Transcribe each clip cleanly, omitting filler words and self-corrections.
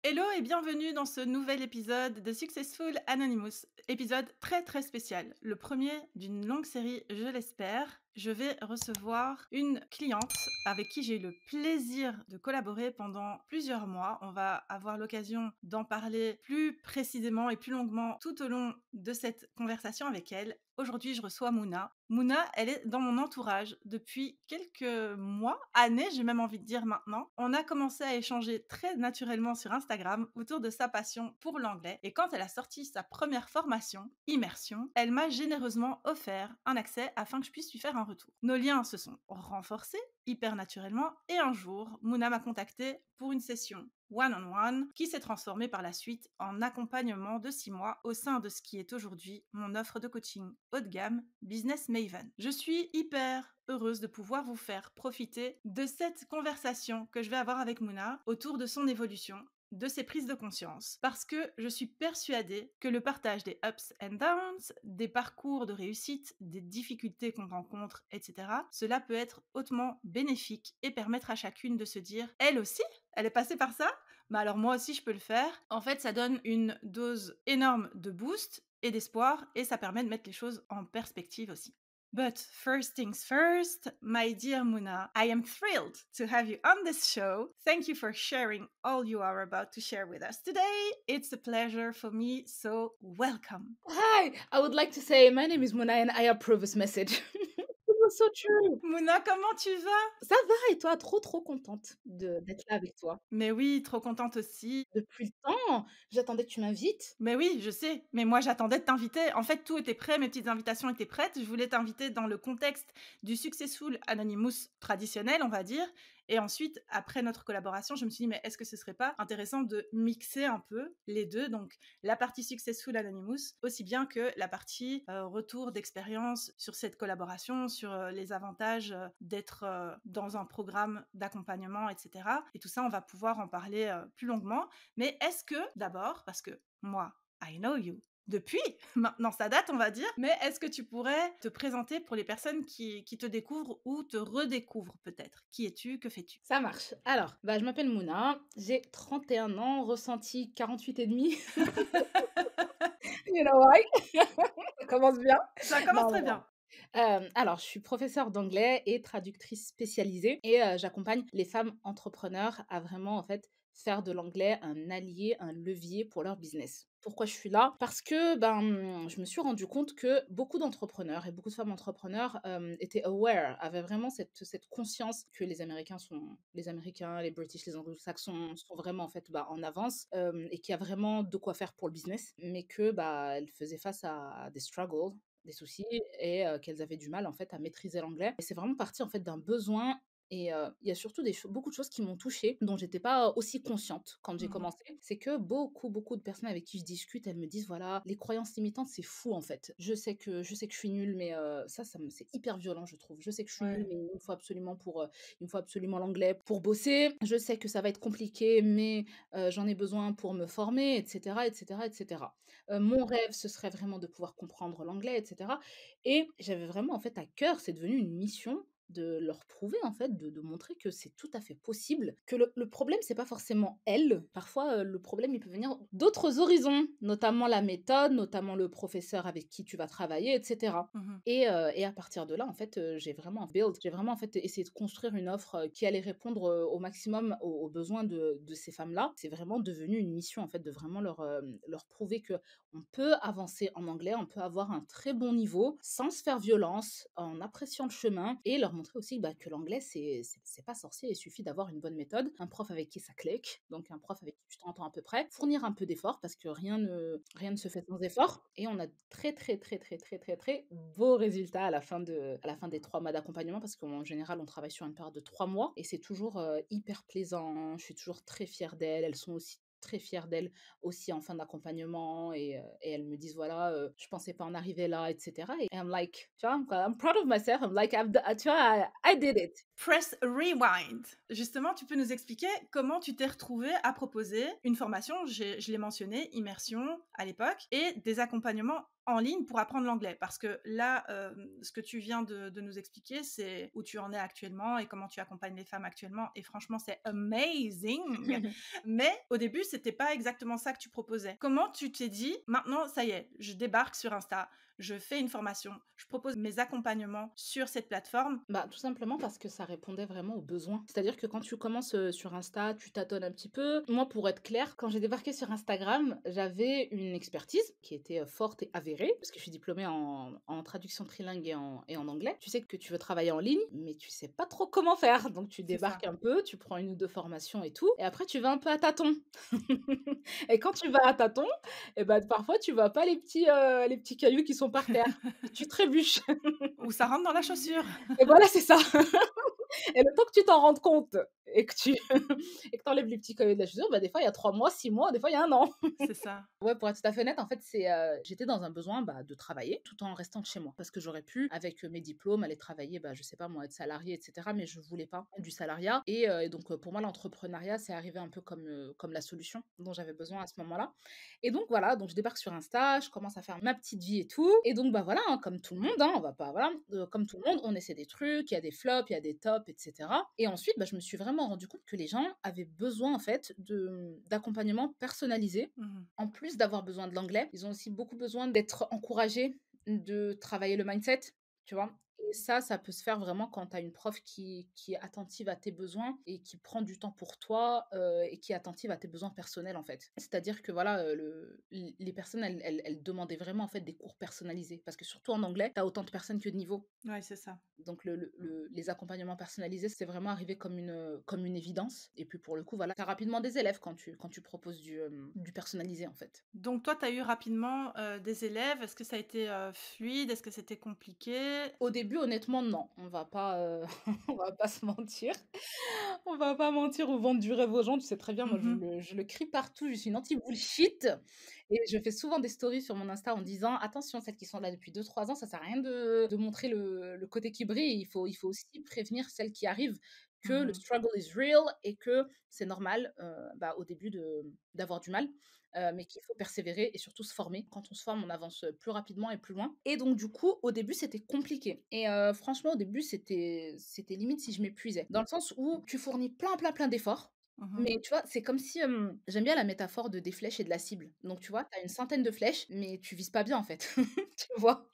Hello et bienvenue dans ce nouvel épisode de Successful Anonymous. Épisode très très spécial. Le premier d'une longue série, je l'espère. Je vais recevoir une cliente avec qui j'ai eu le plaisir de collaborer pendant plusieurs mois. On va avoir l'occasion d'en parler plus précisément et plus longuement tout au long de cette conversation avec elle. Aujourd'hui, je reçois Mouna. Mouna, elle est dans mon entourage depuis quelques mois, années, j'ai même envie de dire maintenant. On a commencé à échanger très naturellement sur Instagram autour de sa passion pour l'anglais. Et quand elle a sorti sa première formation, Immersion, elle m'a généreusement offert un accès afin que je puisse lui faire un retour. Nos liens se sont renforcés hyper naturellement et un jour, Mouna m'a contacté pour une session one-on-one qui s'est transformée par la suite en accompagnement de 6 mois au sein de ce qui est aujourd'hui mon offre de coaching haut de gamme Business Maven. Je suis hyper heureuse de pouvoir vous faire profiter de cette conversation que je vais avoir avec Mouna autour de son évolution, de ses prises de conscience, parce que je suis persuadée que le partage des ups and downs, des parcours de réussite, des difficultés qu'on rencontre, etc., cela peut être hautement bénéfique et permettre à chacune de se dire « elle aussi, elle est passée par ça, mais alors moi aussi je peux le faire ». En fait, ça donne une dose énorme de boost et d'espoir et ça permet de mettre les choses en perspective aussi. But first things first, my dear Muna, I am thrilled to have you on this show. Thank you for sharing all you are about to share with us today. It's a pleasure for me, so welcome. Hi, I would like to say my name is Mona and I approve this message. It was so true. Muna, comment tu vas? Ça va et toi? Trop contente d'être là avec toi. Mais oui, trop contente aussi. Depuis le temps, j'attendais que tu m'invites. Mais oui, je sais, mais moi j'attendais de t'inviter. En fait, tout était prêt, mes petites invitations étaient prêtes. Je voulais t'inviter dans le contexte du Successful Anonymous traditionnel, on va dire. Et ensuite, après notre collaboration, je me suis dit, mais est-ce que ce serait pas intéressant de mixer un peu les deux, donc la partie Successful Anonymous, aussi bien que la partie retour d'expérience sur cette collaboration, sur les avantages d'être dans un programme d'accompagnement, etc. Et tout ça, on va pouvoir en parler plus longuement. Mais est-ce que, d'abord, parce que moi, I know you, depuis, maintenant ça date, on va dire, mais est-ce que tu pourrais te présenter pour les personnes qui te découvrent ou te redécouvrent peut-être? Qui es-tu? Que fais-tu? Ça marche. Alors, je m'appelle Mouna, j'ai 31 ans, ressenti 48 et demi. You know why? Ça commence bien. Ça commence Non, très non, non. bien. Alors, je suis professeure d'anglais et traductrice spécialisée et j'accompagne les femmes entrepreneurs à vraiment, en fait, faire de l'anglais un allié, un levier pour leur business. Pourquoi je suis là? Parce que, je me suis rendu compte que beaucoup d'entrepreneurs et beaucoup de femmes entrepreneurs, étaient aware, avaient vraiment cette conscience que les Américains, les British, les Anglo-Saxons sont vraiment, en fait, en avance, et qu'il y a vraiment de quoi faire pour le business, mais que, elles faisaient face à des struggles, des soucis et qu'elles avaient du mal, en fait, à maîtriser l'anglais et c'est vraiment parti, en fait, d'un besoin et il y a surtout beaucoup de choses qui m'ont touchée, dont j'étais pas aussi consciente quand j'ai Mmh. commencé. C'est que beaucoup de personnes avec qui je discute, elles me disent: «Voilà, les croyances limitantes, c'est fou, en fait. Je sais que je suis nulle, mais c'est hyper violent, je trouve. Je sais que je suis nulle, Ouais. mais il me faut absolument l'anglais pour bosser. Je sais que ça va être compliqué, mais j'en ai besoin pour me former» et cetera et cetera et cetera. Mon rêve, ce serait vraiment de pouvoir comprendre l'anglais et cetera et j'avais vraiment, en fait, à cœur, c'est devenu une mission de leur prouver, en fait, de montrer que c'est tout à fait possible, que le problème, c'est pas forcément elles. Parfois, le problème, il peut venir d'autres horizons, notamment la méthode, notamment le professeur avec qui tu vas travailler et cetera Mmh. et à partir de là, en fait, j'ai vraiment, en fait, essayé de construire une offre, qui allait répondre, au maximum aux besoins de ces femmes-là. C'est vraiment devenu une mission, en fait, de vraiment leur prouver que on peut avancer en anglais, on peut avoir un très bon niveau sans se faire violence, en appréciant le chemin et leur montrer aussi que l'anglais, c'est pas sorcier, il suffit d'avoir une bonne méthode, un prof avec qui ça clique, donc un prof avec qui tu t'entends à peu près, fournir un peu d'effort parce que rien ne se fait sans effort et on a très beaux résultats à la fin des 3 mois d'accompagnement parce qu'en général, on travaille sur une période de 3 mois et c'est toujours, hyper plaisant. Je suis toujours très fière d'elles. Elles sont aussi très fières d'elles aussi en fin d'accompagnement et elles me disent: «Voilà, je pensais pas en arriver là» et cetera et I'm like, tu vois? I'm proud of myself. I'm like, tu vois? I did it. Press rewind. Justement, tu peux nous expliquer comment tu t'es retrouvée à proposer une formation, je l'ai mentionné, immersion à l'époque, et des accompagnements en ligne pour apprendre l'anglais? Parce que là, ce que tu viens de nous expliquer, c'est où tu en es actuellement et comment tu accompagnes les femmes actuellement et franchement, c'est amazing! Mais au début, c'était pas exactement ça que tu proposais. Comment tu t'es dit: «Maintenant, ça y est, je débarque sur Insta, je fais une formation, je propose mes accompagnements sur cette plateforme»? Bah, tout simplement parce que ça répondait vraiment aux besoins. C'est-à-dire que quand tu commences, sur Insta, tu tâtonnes un petit peu. Moi, pour être claire, quand j'ai débarqué sur Instagram, j'avais une expertise qui était, forte et avérée, parce que je suis diplômée en traduction trilingue et en anglais. Tu sais que tu veux travailler en ligne, mais tu sais pas trop comment faire. Donc tu C'est ça. débarques un peu, tu prends 1 ou 2 formations et tout, et après tu vas un peu à tâtons. Et quand tu vas à tâtons, et bah, parfois tu vois pas les petits cailloux qui sont par terre et tu trébuches. Ou ça rentre dans la chaussure. Et voilà, c'est ça. Et le temps que tu t'en rendes compte et que tu et que tu enlèves les petits cailloux de la chaussure, bah, des fois il y a 3 mois, 6 mois, des fois il y a 1 an. C'est ça. Ouais, pour être tout à fait honnête, en fait, j'étais dans un besoin, bah, de travailler tout en restant chez moi. Parce que j'aurais pu, avec, mes diplômes, aller travailler, bah, je sais pas moi, être salariée et cetera, mais je voulais pas du salariat et donc pour moi, l'entrepreneuriat, c'est arrivé un peu comme la solution dont j'avais besoin à ce moment-là et donc voilà, donc je débarque sur Insta, je commence à faire ma petite vie et tout et donc bah, voilà, hein, comme tout le monde, hein, on va pas voilà, comme tout le monde, on essaie des trucs, il y a des flops, il y a des tops et cetera et ensuite, bah, je me suis vraiment rendu compte que les gens avaient besoin, en fait, d'accompagnement personnalisé Mmh. en plus d'avoir besoin de l'anglais, ils ont aussi beaucoup besoin d'être encouragés, de travailler le mindset, tu vois? Et ça peut se faire vraiment quand tu as une prof qui est attentive à tes besoins et qui prend du temps pour toi, et qui est attentive à tes besoins personnels, en fait. C'est-à-dire que voilà, les personnes, elles demandaient vraiment, en fait, des cours personnalisés parce que surtout en anglais, tu as autant de personnes que de niveaux. Ouais, c'est ça. Donc les accompagnements personnalisés, c'est vraiment arrivé comme une évidence et puis pour le coup, voilà, tu as rapidement des élèves quand tu proposes du personnalisé, en fait. Donc toi, tu as eu rapidement, des élèves. Est-ce que ça a été, fluide? Est-ce que c'était compliqué? Au début, honnêtement, non, on va pas, on va pas se mentir. On va pas mentir ou vendre du rêve aux gens. Tu sais très bien, moi, Mmh. je le crie partout, je suis une anti bullshit et je fais souvent des stories sur mon Insta en disant: «Attention, celles qui sont là depuis 2 3 ans, ça sert à rien de montrer le côté qui brille. Il faut aussi prévenir celles qui arrivent que le Mmh. struggle is real et que c'est normal, bah, au début d'avoir du mal, mais qu'il faut persévérer et surtout se former. Quand on se forme, on avance, plus rapidement et plus loin et donc du coup, au début, c'était compliqué et franchement, au début, c'était limite si je m'épuisais. Dans le sens où tu fournis plein, plein, plein d'efforts, Mmh. mais tu vois, c'est comme si, j'aime bien la métaphore des flèches et de la cible. Donc tu vois, tu as une centaine de flèches, mais tu vises pas bien, en fait. Tu vois?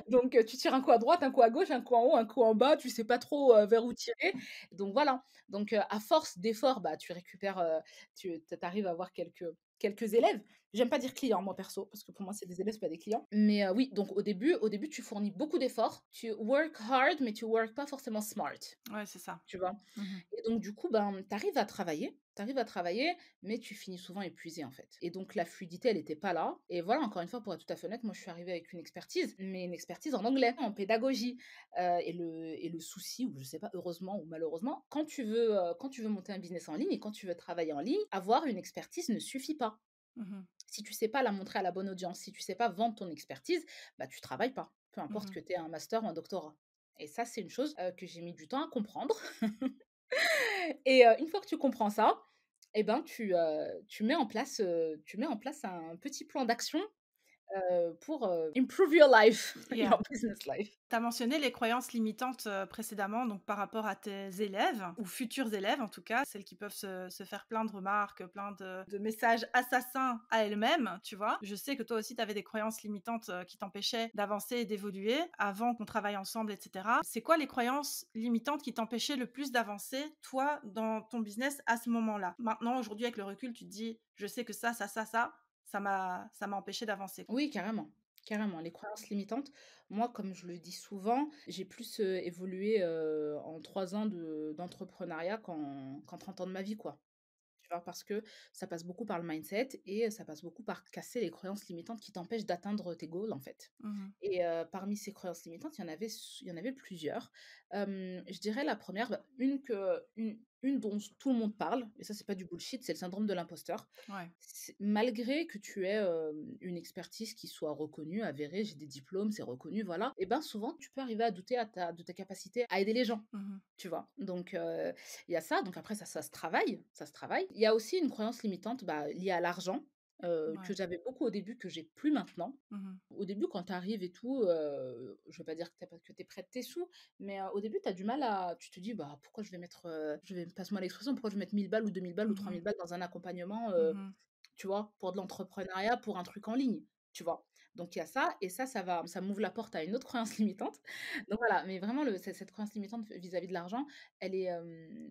Donc tu tires un coup à droite, un coup à gauche, un coup en haut, un coup en bas, tu sais pas trop, vers où tirer. Donc voilà. Donc à force d'efforts, bah, tu récupères, tu arrives à avoir quelques élèves. J'aime pas dire clients, moi perso, parce que pour moi, c'est des élèves, c'est pas des clients. Mais oui, donc au début, tu fournis beaucoup d'efforts, tu work hard, mais tu work pas forcément smart, Ouais, c'est ça. tu vois? Mmh. Et donc du coup, ben, tu arrives à travailler, mais tu finis souvent épuisé, en fait. Et donc la fluidité, elle était pas là. Et voilà, encore une fois, pour être tout à fait honnête, moi, je suis arrivée avec une expertise, mais une expertise en anglais, en pédagogie. Et le souci, ou je sais pas, heureusement ou malheureusement, quand tu veux monter un business en ligne et quand tu veux travailler en ligne, avoir une expertise ne suffit pas. Mmh. Si tu sais pas la montrer à la bonne audience, si tu sais pas vendre ton expertise, bah, tu travailles pas, peu importe Mmh. que tu aies un master ou un doctorat. Et ça, c'est une chose, que j'ai mis du temps à comprendre. Et une fois que tu comprends ça, et ben, tu mets en place un petit plan d'action, pour, improve your life, Yeah. your business life. Tu as mentionné les croyances limitantes, précédemment, donc par rapport à tes élèves ou futurs élèves en tout cas, celles qui peuvent se faire plein de remarques, plein de messages assassins à elles-mêmes, tu vois? Je sais que toi aussi tu avais des croyances limitantes, qui t'empêchaient d'avancer et d'évoluer avant qu'on travaille ensemble et cetera. C'est quoi les croyances limitantes qui t'empêchaient le plus d'avancer, toi, dans ton business à ce moment-là? Maintenant, aujourd'hui, avec le recul, tu te dis: «Je sais que ça m'a empêché d'avancer». Oui, carrément, carrément. Les croyances limitantes, moi, comme je le dis souvent, j'ai plus, évolué, en 3 ans d'entrepreneuriat qu'en 30 ans de ma vie, quoi. Tu vois? Parce que ça passe beaucoup par le mindset et ça passe beaucoup par casser les croyances limitantes qui t'empêchent d'atteindre tes goals, en fait. Mmh. Et parmi ces croyances limitantes, il y en avait plusieurs. Je dirais la première, bah, une dont tout le monde parle et ça, c'est pas du bullshit, c'est le syndrome de l'imposteur. Ouais. Malgré que tu aies, une expertise qui soit reconnue, avérée, j'ai des diplômes, c'est reconnu, voilà, et ben, souvent, tu peux arriver à douter de ta capacité à aider les gens, Mmh. tu vois? Donc il y a ça, donc après ça se travaille, ça se travaille. Il y a aussi une croyance limitante, bah, liée à l'argent, que Ouais. j'avais beaucoup au début, que j'ai plus maintenant. Mmh. Au début, quand tu arrives et tout, je veux pas dire que tu es près de tes sous, mais au début, tu as du mal à tu te dis: «Bah, pourquoi je vais mettre, je vais passe-moi l'expression, pourquoi je vais mettre 1 000 balles ou 2 000 balles ou 3 000 Mmh. balles dans un accompagnement, Mmh. tu vois? Pour de l'entrepreneuriat, pour un truc en ligne», tu vois? Donc il y a ça et ça m'ouvre la porte à une autre croyance limitante. Donc voilà, mais vraiment cette croyance limitante vis-à-vis de l'argent, et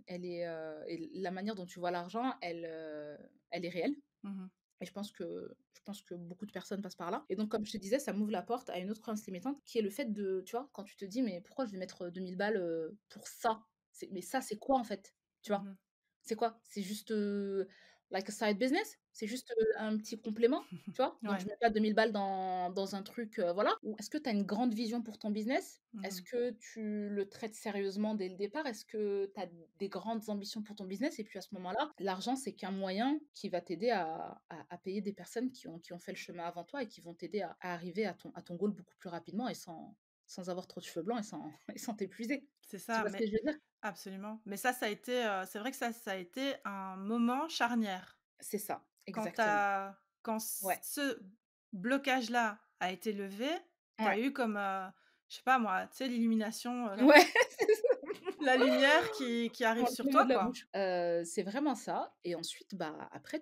la manière dont tu vois l'argent, elle est réelle. Mmh. Et je pense que beaucoup de personnes passent par là. Et donc, comme je te disais, ça m'ouvre la porte à une autre croyance limitante qui est le fait de, tu vois, quand tu te dis, mais pourquoi je vais mettre 2000 balles pour ça? Mais ça, c'est quoi en fait? Tu vois? Mmh. C'est quoi? C'est juste like a side business? C'est juste un petit complément? Tu vois? Donc, je Ouais. mets pas 2000 balles dans un truc, voilà. Ou est-ce que tu as une grande vision pour ton business? Est-ce Mmh. que tu le traites sérieusement dès le départ? Est-ce que tu as des grandes ambitions pour ton business? Et puis à ce moment-là, l'argent, c'est qu'un moyen qui va t'aider à payer des personnes qui ont fait le chemin avant toi et qui vont t'aider à arriver à ton goal beaucoup plus rapidement et sans avoir trop de cheveux blancs et sans, et sans t'épuiser. C'est Tu ça, vois ce que mais je veux dire? absolument. Mais ça a été, c'est vrai que ça a été un moment charnière. C'est ça, Quand exactement. quand Ouais, ce blocage-là a été levé, tu as ouais. eu comme, je sais pas moi, tu sais l'illumination, Ouais, la lumière qui dans arrive le sur plein mot toi, de la quoi. bouche. C'est vraiment ça et ensuite, bah, après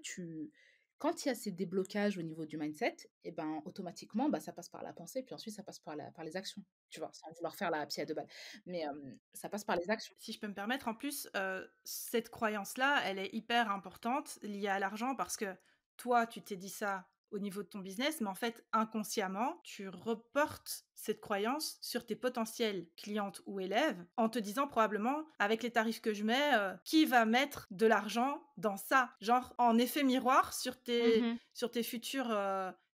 quand il y a ces déblocages au niveau du mindset et ben, automatiquement, bah, ça passe par la pensée, puis ensuite ça passe par les actions, tu vois? Sans vouloir faire la psy à 2 balles, mais ça passe par les actions. Si je peux me permettre, en plus, cette croyance-là, elle est hyper importante liée à l'argent parce que toi, tu t'es dit ça au niveau de ton business, mais en fait, inconsciemment, tu reportes cette croyance sur tes potentielles clientes ou élèves en te disant probablement, avec les tarifs que je mets, qui va mettre de l'argent dans ça? Genre, en effet miroir Mmh. sur tes futures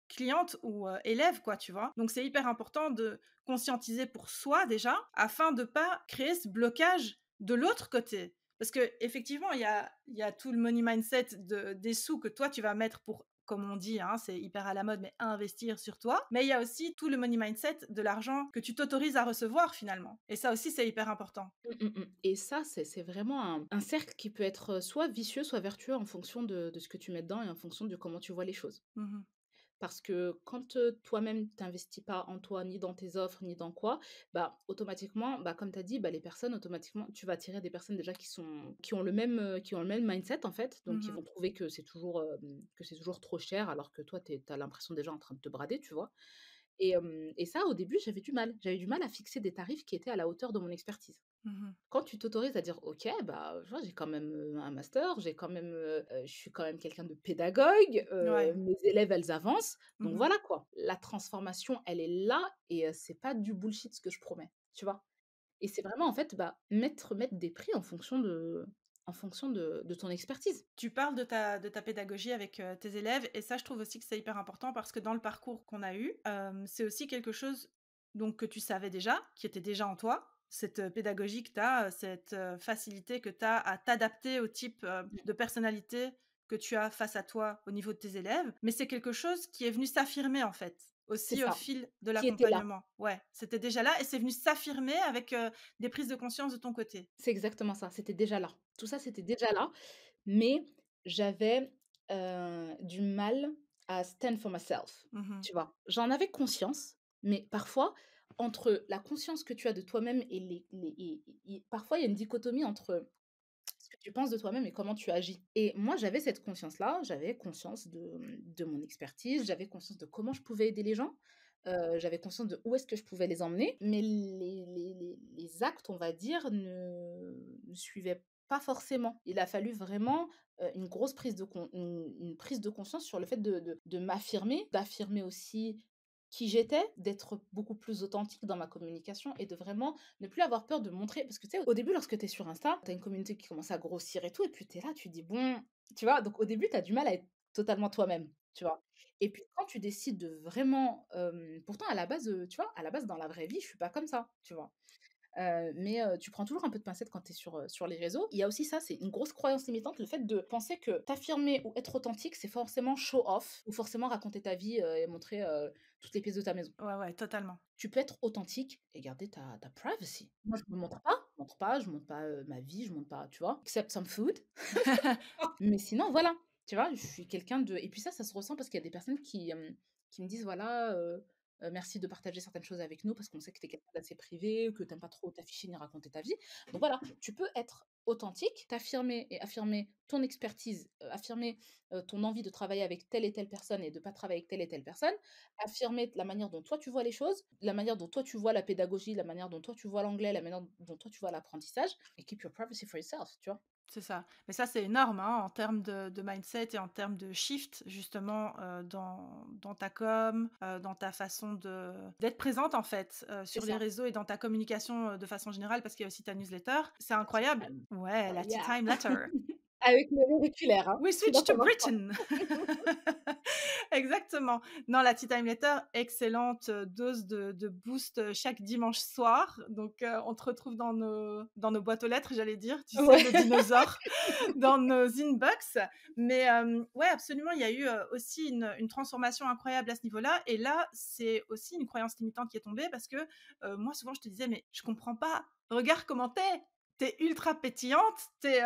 clientes ou élèves, quoi, tu vois? Donc, c'est hyper important de conscientiser pour soi déjà, afin de pas créer ce blocage de l'autre côté. Parce que effectivement, il y a tout le money mindset des sous que toi tu vas mettre pour, comme on dit, hein, c'est hyper à la mode, mais investir sur toi. Mais il y a aussi tout le money mindset de l'argent que tu t'autorises à recevoir finalement. Et ça aussi, c'est hyper important. Et ça, c'est vraiment un cercle qui peut être, soit vicieux, soit vertueux en fonction de ce que tu mets dedans et en fonction de comment tu vois les choses. Mhm, Parce que quand, toi-même t'investis pas en toi, ni dans tes offres, ni dans quoi, bah, automatiquement, bah, comme tu as dit, bah, les personnes automatiquement tu vas attirer des personnes déjà qui ont le même mindset en fait, donc ils mhm. vont trouver que c'est toujours trop cher alors que toi tu as l'impression déjà en train de te brader, tu vois? Et ça au début j'avais du mal à fixer des tarifs qui étaient à la hauteur de mon expertise. Mhm. Quand tu t'autorises à dire: «OK, bah, tu vois, j'ai quand même, un master, j'ai quand même, je suis quand même quelqu'un de pédagogue, Ouais. mes élèves, elles avancent». Donc Mhm, voilà quoi, la transformation, elle est là et c'est pas du bullshit ce que je promets, tu vois? Et c'est vraiment en fait, bah, mettre des prix en fonction de ton expertise. Tu parles de ta pédagogie avec tes élèves et ça, je trouve aussi que c'est hyper important parce que dans le parcours qu'on a eu, c'est aussi quelque chose donc que tu savais déjà, qui était déjà en toi, cette pédagogie que tu as, cette facilité que tu as à t'adapter au type Mmh, de personnalité que tu as face à toi au niveau de tes élèves, mais c'est quelque chose qui est venu s'affirmer en fait, c'est aussi au ça, fil de qui était là. l'accompagnement. Ouais, c'était déjà là et c'est venu s'affirmer avec des prises de conscience de ton côté. C'est exactement ça, c'était déjà là. Tout ça, c'était déjà là, mais j'avais, du mal à stand for myself, Mhm, tu vois? J'en avais conscience, mais parfois, entre la conscience que tu as de toi-même et parfois, il y a une dichotomie entre ce que tu penses de toi-même et comment tu agis. Et moi, j'avais cette conscience-là, j'avais conscience de mon expertise, j'avais conscience de comment je pouvais aider les gens, j'avais conscience de où est-ce que je pouvais les emmener, mais les actes, on va dire, ne suivaient pas forcément. Il a fallu vraiment, une grosse prise de prise de conscience sur le fait de m'affirmer, d'affirmer aussi qui j'étais, d'être beaucoup plus authentique dans ma communication et de vraiment ne plus avoir peur de montrer parce que tu sais, au début, lorsque tu es sur Insta, tu as une communauté qui commence à grossir et tout, et puis tu es là, tu dis: «Bon», tu vois? Donc au début, tu as du mal à être totalement toi-même, tu vois? Et puis quand tu décides de vraiment, pourtant à la base, tu vois, à la base dans la vraie vie, je suis pas comme ça, tu vois? Mais tu prends toujours un peu de pincettes quand tu es sur les réseaux. Il y a aussi ça, c'est une grosse croyance limitante, le fait de penser que t'affirmer ou être authentique, c'est forcément show off ou forcément raconter ta vie, et montrer, toutes les pièces de ta maison. ouais, ouais, totalement. Tu peux être authentique et garder ta privacy. Moi, je montre pas, ma vie, je montre pas, tu vois? Except some food. Mais sinon, voilà. Tu vois? Je suis quelqu'un de et puis ça se ressent parce qu'il y a des personnes qui me disent: «Voilà, merci de partager certaines choses avec nous parce qu'on sait que tu es quelqu'un d'assez privé, que tu aimes pas trop t'afficher ni raconter ta vie». Donc voilà, tu peux être authentique, t'affirmer et affirmer ton expertise, affirmer, ton envie de travailler avec telle et telle personne et de pas travailler avec telle et telle personne, affirmer la manière dont toi tu vois les choses, la manière dont toi tu vois la pédagogie, la manière dont toi tu vois l'anglais, la manière dont toi tu vois l'apprentissage et keep your privacy for yourself, tu vois? C'est ça. Mais ça, c'est énorme, hein, en termes de mindset et en termes de shift, justement, dans ta com, dans ta façon d'être présente, en fait, C'est sur les ça. réseaux et dans ta communication, de façon générale, parce qu'il y a aussi ta newsletter. C'est La tea incroyable. time. Ouais, Oh la Tea yeah! Time Letter. Avec le l'auriculaire, hein, We sinon switch ça to marche pas. Britain. Exactement. Non, la Tea Time Letter, excellente, dose de boost, chaque dimanche soir. Donc, on te retrouve dans nos boîtes aux lettres, j'allais dire, tu sais, Ouais. le dinosaure, dans nos inbox. Mais, ouais, absolument, il y a eu, aussi une transformation incroyable à ce niveau-là. Et là, c'est aussi une croyance limitante qui est tombée parce que, moi, souvent, je te disais: «Mais je comprends pas. Regarde comment t'es ultra pétillante, t'es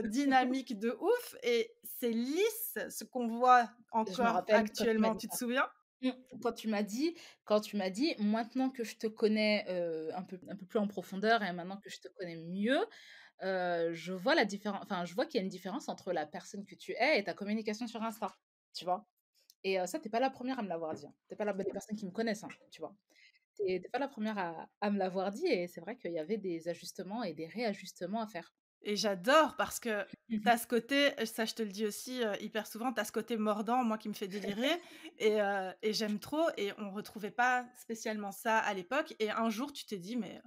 dynamique de ouf et c'est lisse ce qu'on voit Je me encore rappelle quand tu m'as actuellement, dit tu te ça. souviens?» Mmh. Quand tu m'as dit: «Maintenant que je te connais, un peu plus en profondeur et maintenant que je te connais mieux, je vois la différen enfin, je vois qu'il y a une différence entre la personne que tu es et ta communication sur Insta», tu vois? Et ça, tu es pas la première à me l'avoir dit, hein. Tu es pas la des personnes qui me connaissent, hein, tu vois? Tu es pas la première à me l'avoir dit et c'est vrai qu'il y avait des ajustements et des réajustements à faire. Et j'adore parce que Mmh tu mh. as ce côté, ça je te le dis aussi, hyper souvent, tu as ce côté mordant, moi, qui me fait délirer et j'aime trop et on retrouvait pas spécialement ça à l'époque et un jour tu t'es dit: «Mais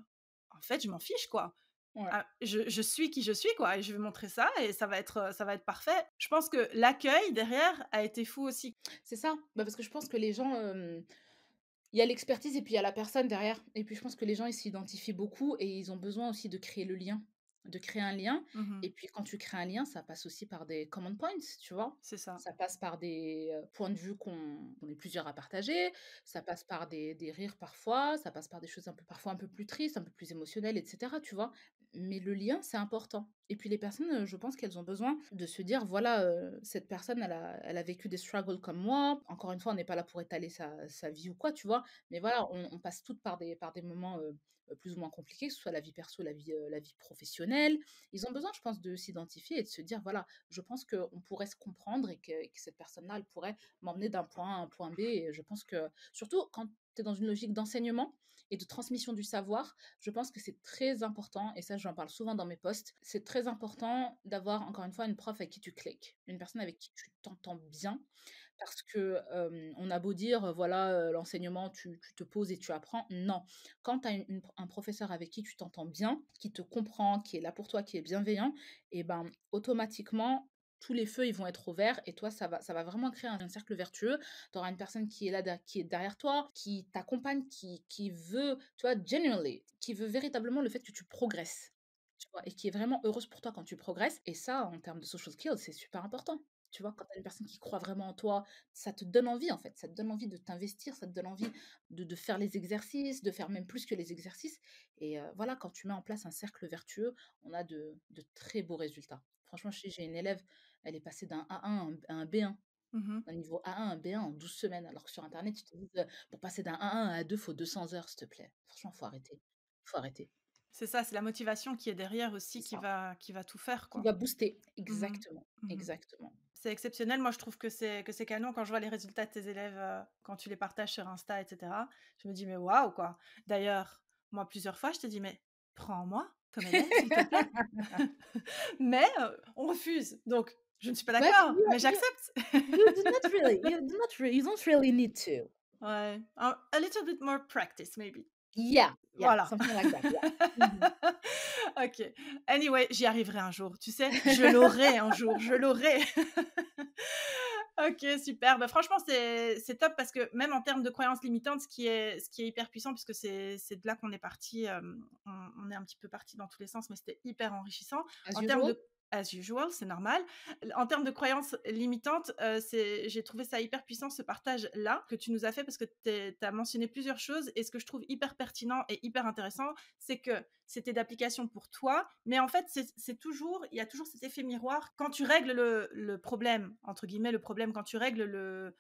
en fait, je m'en fiche, quoi. Ouais. Ah, je suis qui je suis, quoi et je vais montrer ça et ça va être parfait». Je pense que l'accueil derrière a été fou aussi. C'est ça. Bah, parce que je pense que les gens, il y a l'expertise et puis il y a la personne derrière et puis je pense que les gens, ils s'identifient beaucoup et ils ont besoin aussi de créer le lien, de créer un lien Mmh. et puis quand tu crées un lien, ça passe aussi par des common points, tu vois? C'est ça. Ça passe par des, points de vue qu'on est plusieurs à partager, ça passe par des rires parfois, ça passe par des choses un peu parfois un peu plus tristes, un peu plus émotionnelles et cetera, tu vois? Mais le lien, c'est important et puis les personnes, je pense qu'elles ont besoin de se dire: «Voilà, cette personne, elle a vécu des struggles comme moi». Encore une fois, on n'est pas là pour étaler sa vie ou quoi, tu vois? Mais voilà, on passe toutes par des moments, plus ou moins compliqués, que ce soit la vie perso, la vie professionnelle. Ils ont besoin, je pense, de s'identifier et de se dire: «Voilà, je pense qu'on pourrait se comprendre et que cette personne-là, elle pourrait m'emmener d'un point A à un point B» et je pense que surtout quand tu es dans une logique d'enseignement et de transmission du savoir, je pense que c'est très important et ça, j'en parle souvent dans mes posts, c'est très important d'avoir, encore une fois, une prof avec qui tu cliques, une personne avec qui tu t'entends bien parce que, on a beau dire, voilà, l'enseignement, tu te poses et tu apprends. Non. Quand tu as un professeur avec qui tu t'entends bien, qui te comprend, qui est là pour toi, qui est bienveillant et ben, automatiquement, tous les feux, ils vont être au vert et toi, ça va vraiment créer un cercle vertueux. Tu auras une personne qui est là qui est derrière toi, qui t'accompagne, qui veut, tu vois, genuinely, qui veut véritablement le fait que tu progresses, tu vois? Et qui est vraiment heureuse pour toi quand tu progresses et ça, en termes de social skills, c'est super important. Tu vois? Quand tu as une personne qui croit vraiment en toi, ça te donne envie, en fait. Ça te donne envie de t'investir, ça te donne envie de faire les exercices, de faire même plus que les exercices et voilà, quand tu mets en place un cercle vertueux, on a de très beaux résultats. Franchement, je sais, j'ai une élève, elle est passée d'un A1 à un B1, Mmh. d'un niveau A1 à un B1 en 12 semaines, alors que sur internet, ils te disent, pour passer d'un A1 à A2, faut 200 heures, s'il te plaît. Franchement, faut arrêter. Faut arrêter. C'est ça, c'est la motivation qui est derrière C'est aussi ça. qui va tout faire, Qui quoi. va booster. Mmh. Exactement, Mmh. exactement. C'est exceptionnel. Moi, je trouve que c'est canon quand je vois les résultats de tes élèves, quand tu les partages sur Insta et cetera. Je me dis: «Mais waouh, quoi!» D'ailleurs, moi, plusieurs fois, je te dis: «Mais prends-moi comme élève, s'il te plaît». Mais on refuse. Donc je ne suis pas But d'accord, you mais you j'accepte. you don't really need to. Ouais, a little bit more practice maybe. Yeah, yeah, Voilà. something like that, yeah. Mhm. OK. Anyway, j'y arriverai un jour, tu sais? Je l'aurai un jour, je l'aurai. OK, super. Bah, franchement, c'est top parce que même en termes de croyances limitantes, ce qui est hyper puissant puisque c'est de là qu'on est parti, on est un petit peu parti dans tous les sens, mais c'était hyper enrichissant. As En termes de usual? as usual, c'est normal. En termes de croyances limitantes, j'ai trouvé ça hyper puissant, ce partage-là que tu nous as fait, parce que tu as mentionné plusieurs choses, et ce que je trouve hyper pertinent et hyper intéressant, c'est que c'était d'application pour toi, mais en fait, il y a toujours cet effet miroir. Quand tu règles le problème, entre guillemets, le problème, quand tu règles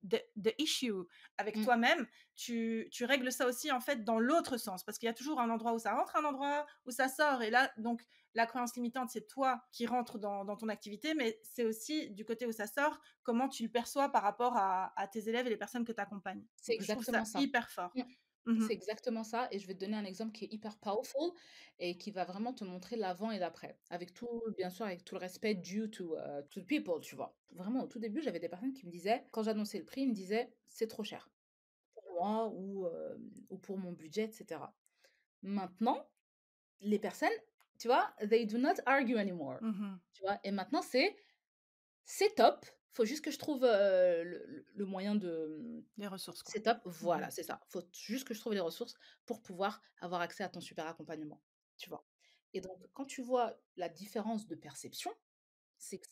the issue avec Mmh. toi-même, tu règles ça aussi, en fait, dans l'autre sens, parce qu'il y a toujours un endroit où ça rentre, un endroit où ça sort, et là, donc, la croyance limitante, c'est toi qui rentre dans ton activité, mais c'est aussi du côté où ça sort, comment tu le perçois par rapport à tes élèves et les personnes que tu accompagnes. C'est Donc, je trouve exactement ça ça. hyper fort. Mmh. Mhm, C'est exactement ça et je vais te donner un exemple qui est hyper powerful et qui va vraiment te montrer l'avant et l'après. Avec tout bien sûr, avec tout le respect due to the people, tu vois? Vraiment, au tout début, j'avais des personnes qui me disaient quand j'annonçais le prix, ils me disaient: «C'est trop cher pour moi ou pour mon budget» et cetera. Maintenant, les personnes, tu vois, they do not argue anymore, mhm. tu vois? Et maintenant c'est top, faut juste que je trouve, le moyen de Les ressources, quoi. c'est top, Mhm, voilà, c'est ça. Faut juste que je trouve les ressources pour pouvoir avoir accès à ton super accompagnement, tu vois? Et donc quand tu vois la différence de perception, c'est que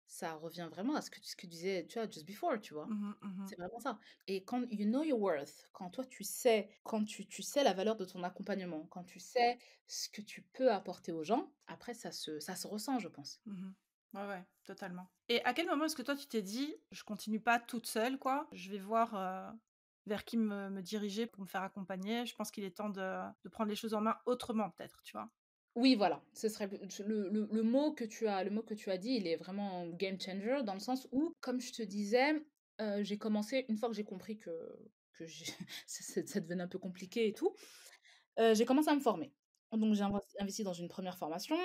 ça revient vraiment à ce que tu disais, tu vois, just before, tu vois? mhm, mhm, C'est vraiment ça. Et quand you know your worth, quand toi tu sais, quand tu sais la valeur de ton accompagnement, quand tu sais ce que tu peux apporter aux gens, après ça se ressent, je pense. mhm. Ouais, ouais, totalement. Et à quel moment est-ce que toi, tu t'es dit, je continue pas toute seule, quoi, je vais voir vers qui me diriger pour me faire accompagner, je pense qu'il est temps de prendre les choses en main autrement, peut-être, tu vois? Oui, voilà, ce serait le mot que tu as dit, il est vraiment game changer dans le sens où, comme je te disais, j'ai commencé une fois que j'ai compris que j'ai ça devenait un peu compliqué et tout, j'ai commencé à me former. Donc j'ai investi dans une première formation,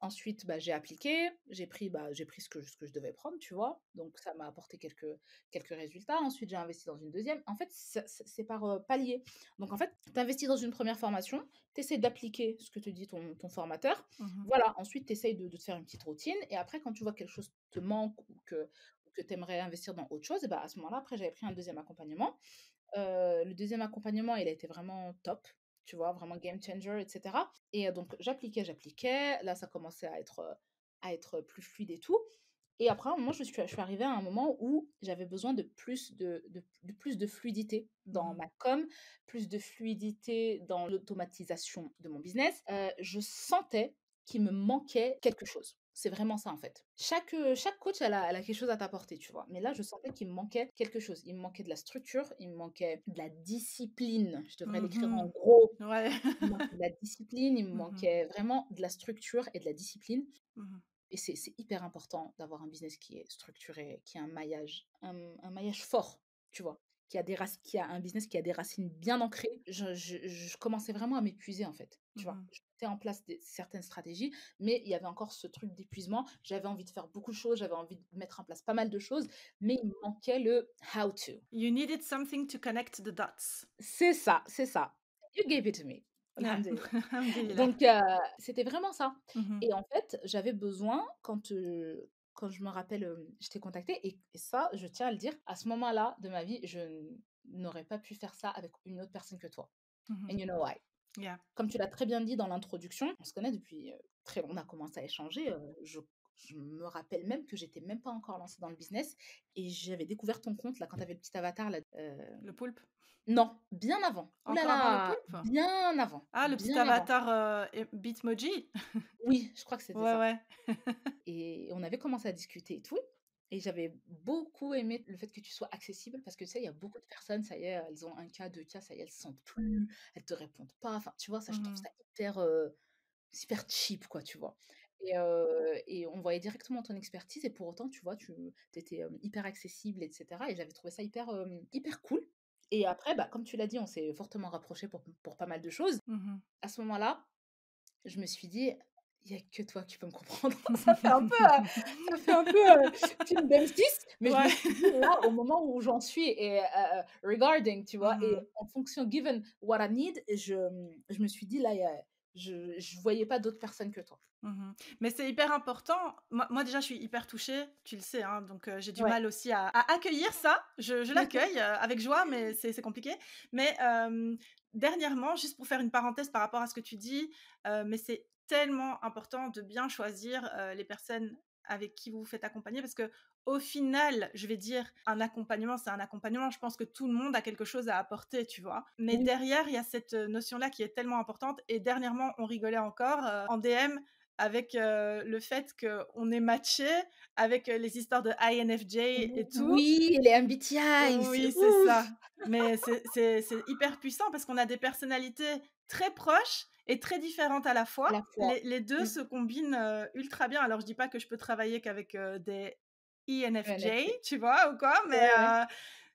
ensuite, bah, j'ai appliqué, j'ai pris ce que je devais prendre, tu vois? Donc ça m'a apporté quelques résultats. Ensuite, j'ai investi dans une deuxième. En fait, c'est par, palier. Donc en fait, tu investis dans une première formation, tu essaies d'appliquer ce que te dit ton formateur. Mhm, Voilà, ensuite tu essayes de te faire une petite routine et après quand tu vois que quelque chose te manque ou que tu aimerais investir dans autre chose et bah, à ce moment-là, après j'avais pris un deuxième accompagnement. Le deuxième accompagnement, il a été vraiment top, tu vois? Vraiment game changer et cetera et donc j'appliquais. Là, ça commençait à être plus fluide et tout et après, à un moment, je suis arrivée à un moment où j'avais besoin de plus de fluidité dans mhm, ma com, plus de fluidité dans l'automatisation de mon business. Je sentais qu'il me manquait quelque chose. C'est vraiment ça, en fait. Chaque coach, elle a quelque chose à t'apporter, tu vois? Mais là, je sentais qu'il me manquait quelque chose. Il me manquait de la structure, il me manquait de la discipline. Je devrais l'écrire en mhm. gros. Ouais. Il me manquait de la discipline, il me Mhm, manquait vraiment de la structure et de la discipline. mhm, Et c'est hyper important d'avoir un business qui est structuré, qui a un maillage fort, tu vois? Qui a un business qui a des racines bien ancrées. Je commençais vraiment à m'épuiser, en fait, tu vois? mhm, Je mettais en place certaines stratégies, mais il y avait encore ce truc d'épuisement. J'avais envie de faire beaucoup de choses, j'avais envie de mettre en place pas mal de choses, mais il me manquait le how to. You needed something to connect the dots. C'est ça, c'est ça. You gave it to me. Ouais, Alhamdulillah. alhamdulillah. Donc c'était vraiment ça Mhm, et en fait, j'avais besoin quand je me rappelle, je t'ai contactée et ça, je tiens à le dire, à ce moment-là de ma vie, n'aurais pas pu faire ça avec une autre personne que toi mhm. and you know why? Yeah. Comme tu l'as très bien dit dans l'introduction, on se connaît depuis, très on a commencé à échanger, je me rappelle même que j'étais même pas encore lancée dans le business et j'avais découvert ton compte là, quand tu avais le petit avatar là, Le poulpe. non, bien avant. Ouh là Encore avant le là, poulpe? bien avant, Ah, le petit bien avant. avatar Bitmoji? Oui, je crois que c'était Ouais, ça. ouais. Et on avait commencé à discuter et tout. Et j'avais beaucoup aimé le fait que tu sois accessible parce que tu sais, il y a beaucoup de personnes, ça y est, elles ont un cas, 2 cas, ça y est, elles se sentent plus, elles te répondent pas. Enfin, tu vois, ça, je trouve Mhm, ça hyper cheap, quoi, tu vois. Et on voyait directement ton expertise et pour autant, tu vois, tu étais hyper accessible, etc. Et j'avais trouvé ça hyper cool. Et après, bah, comme tu l'as dit, on s'est fortement rapprochés pour pas mal de choses. mhm. À ce moment-là, je me suis dit: «Il y a que toi qui peux me comprendre». Ça fait un peu film d'M6, mais je me Ouais. suis dit: «Là, au moment où j'en suis et regarding», tu vois? Et Mhm, en fonction given what I need, je me suis dit: «Là, il y a» je voyais pas d'autres personnes que toi. mhm. Mais c'est hyper important. Moi, déjà, je suis hyper touchée, tu le sais, hein, donc j'ai du Ouais. mal aussi à accueillir ça. Je l'accueille avec joie, mais c'est compliqué. Mais dernièrement, juste pour faire une parenthèse par rapport à ce que tu dis, mais c'est tellement important de bien choisir, les personnes avec qui vous vous faites accompagner parce que au final, je vais dire, un accompagnement, c'est un accompagnement. Je pense que tout le monde a quelque chose à apporter, tu vois? Mais Oui. derrière, il y a cette, notion-là qui est tellement importante et dernièrement, on rigolait encore, en DM avec, le fait qu'on est matché avec, les histoires de INFJ et tout. Oui, les MBTI, c'est Oui, c'est ça. ouf! Mais c'est hyper puissant parce qu'on a des personnalités très proches et très différentes à la À fois. la fois. Les 2 Mmh. se combinent, ultra bien. Alors je dis pas que je peux travailler qu'avec, des ENFJ, ENFP. tu vois, ou quoi, mais Ouais, ouais.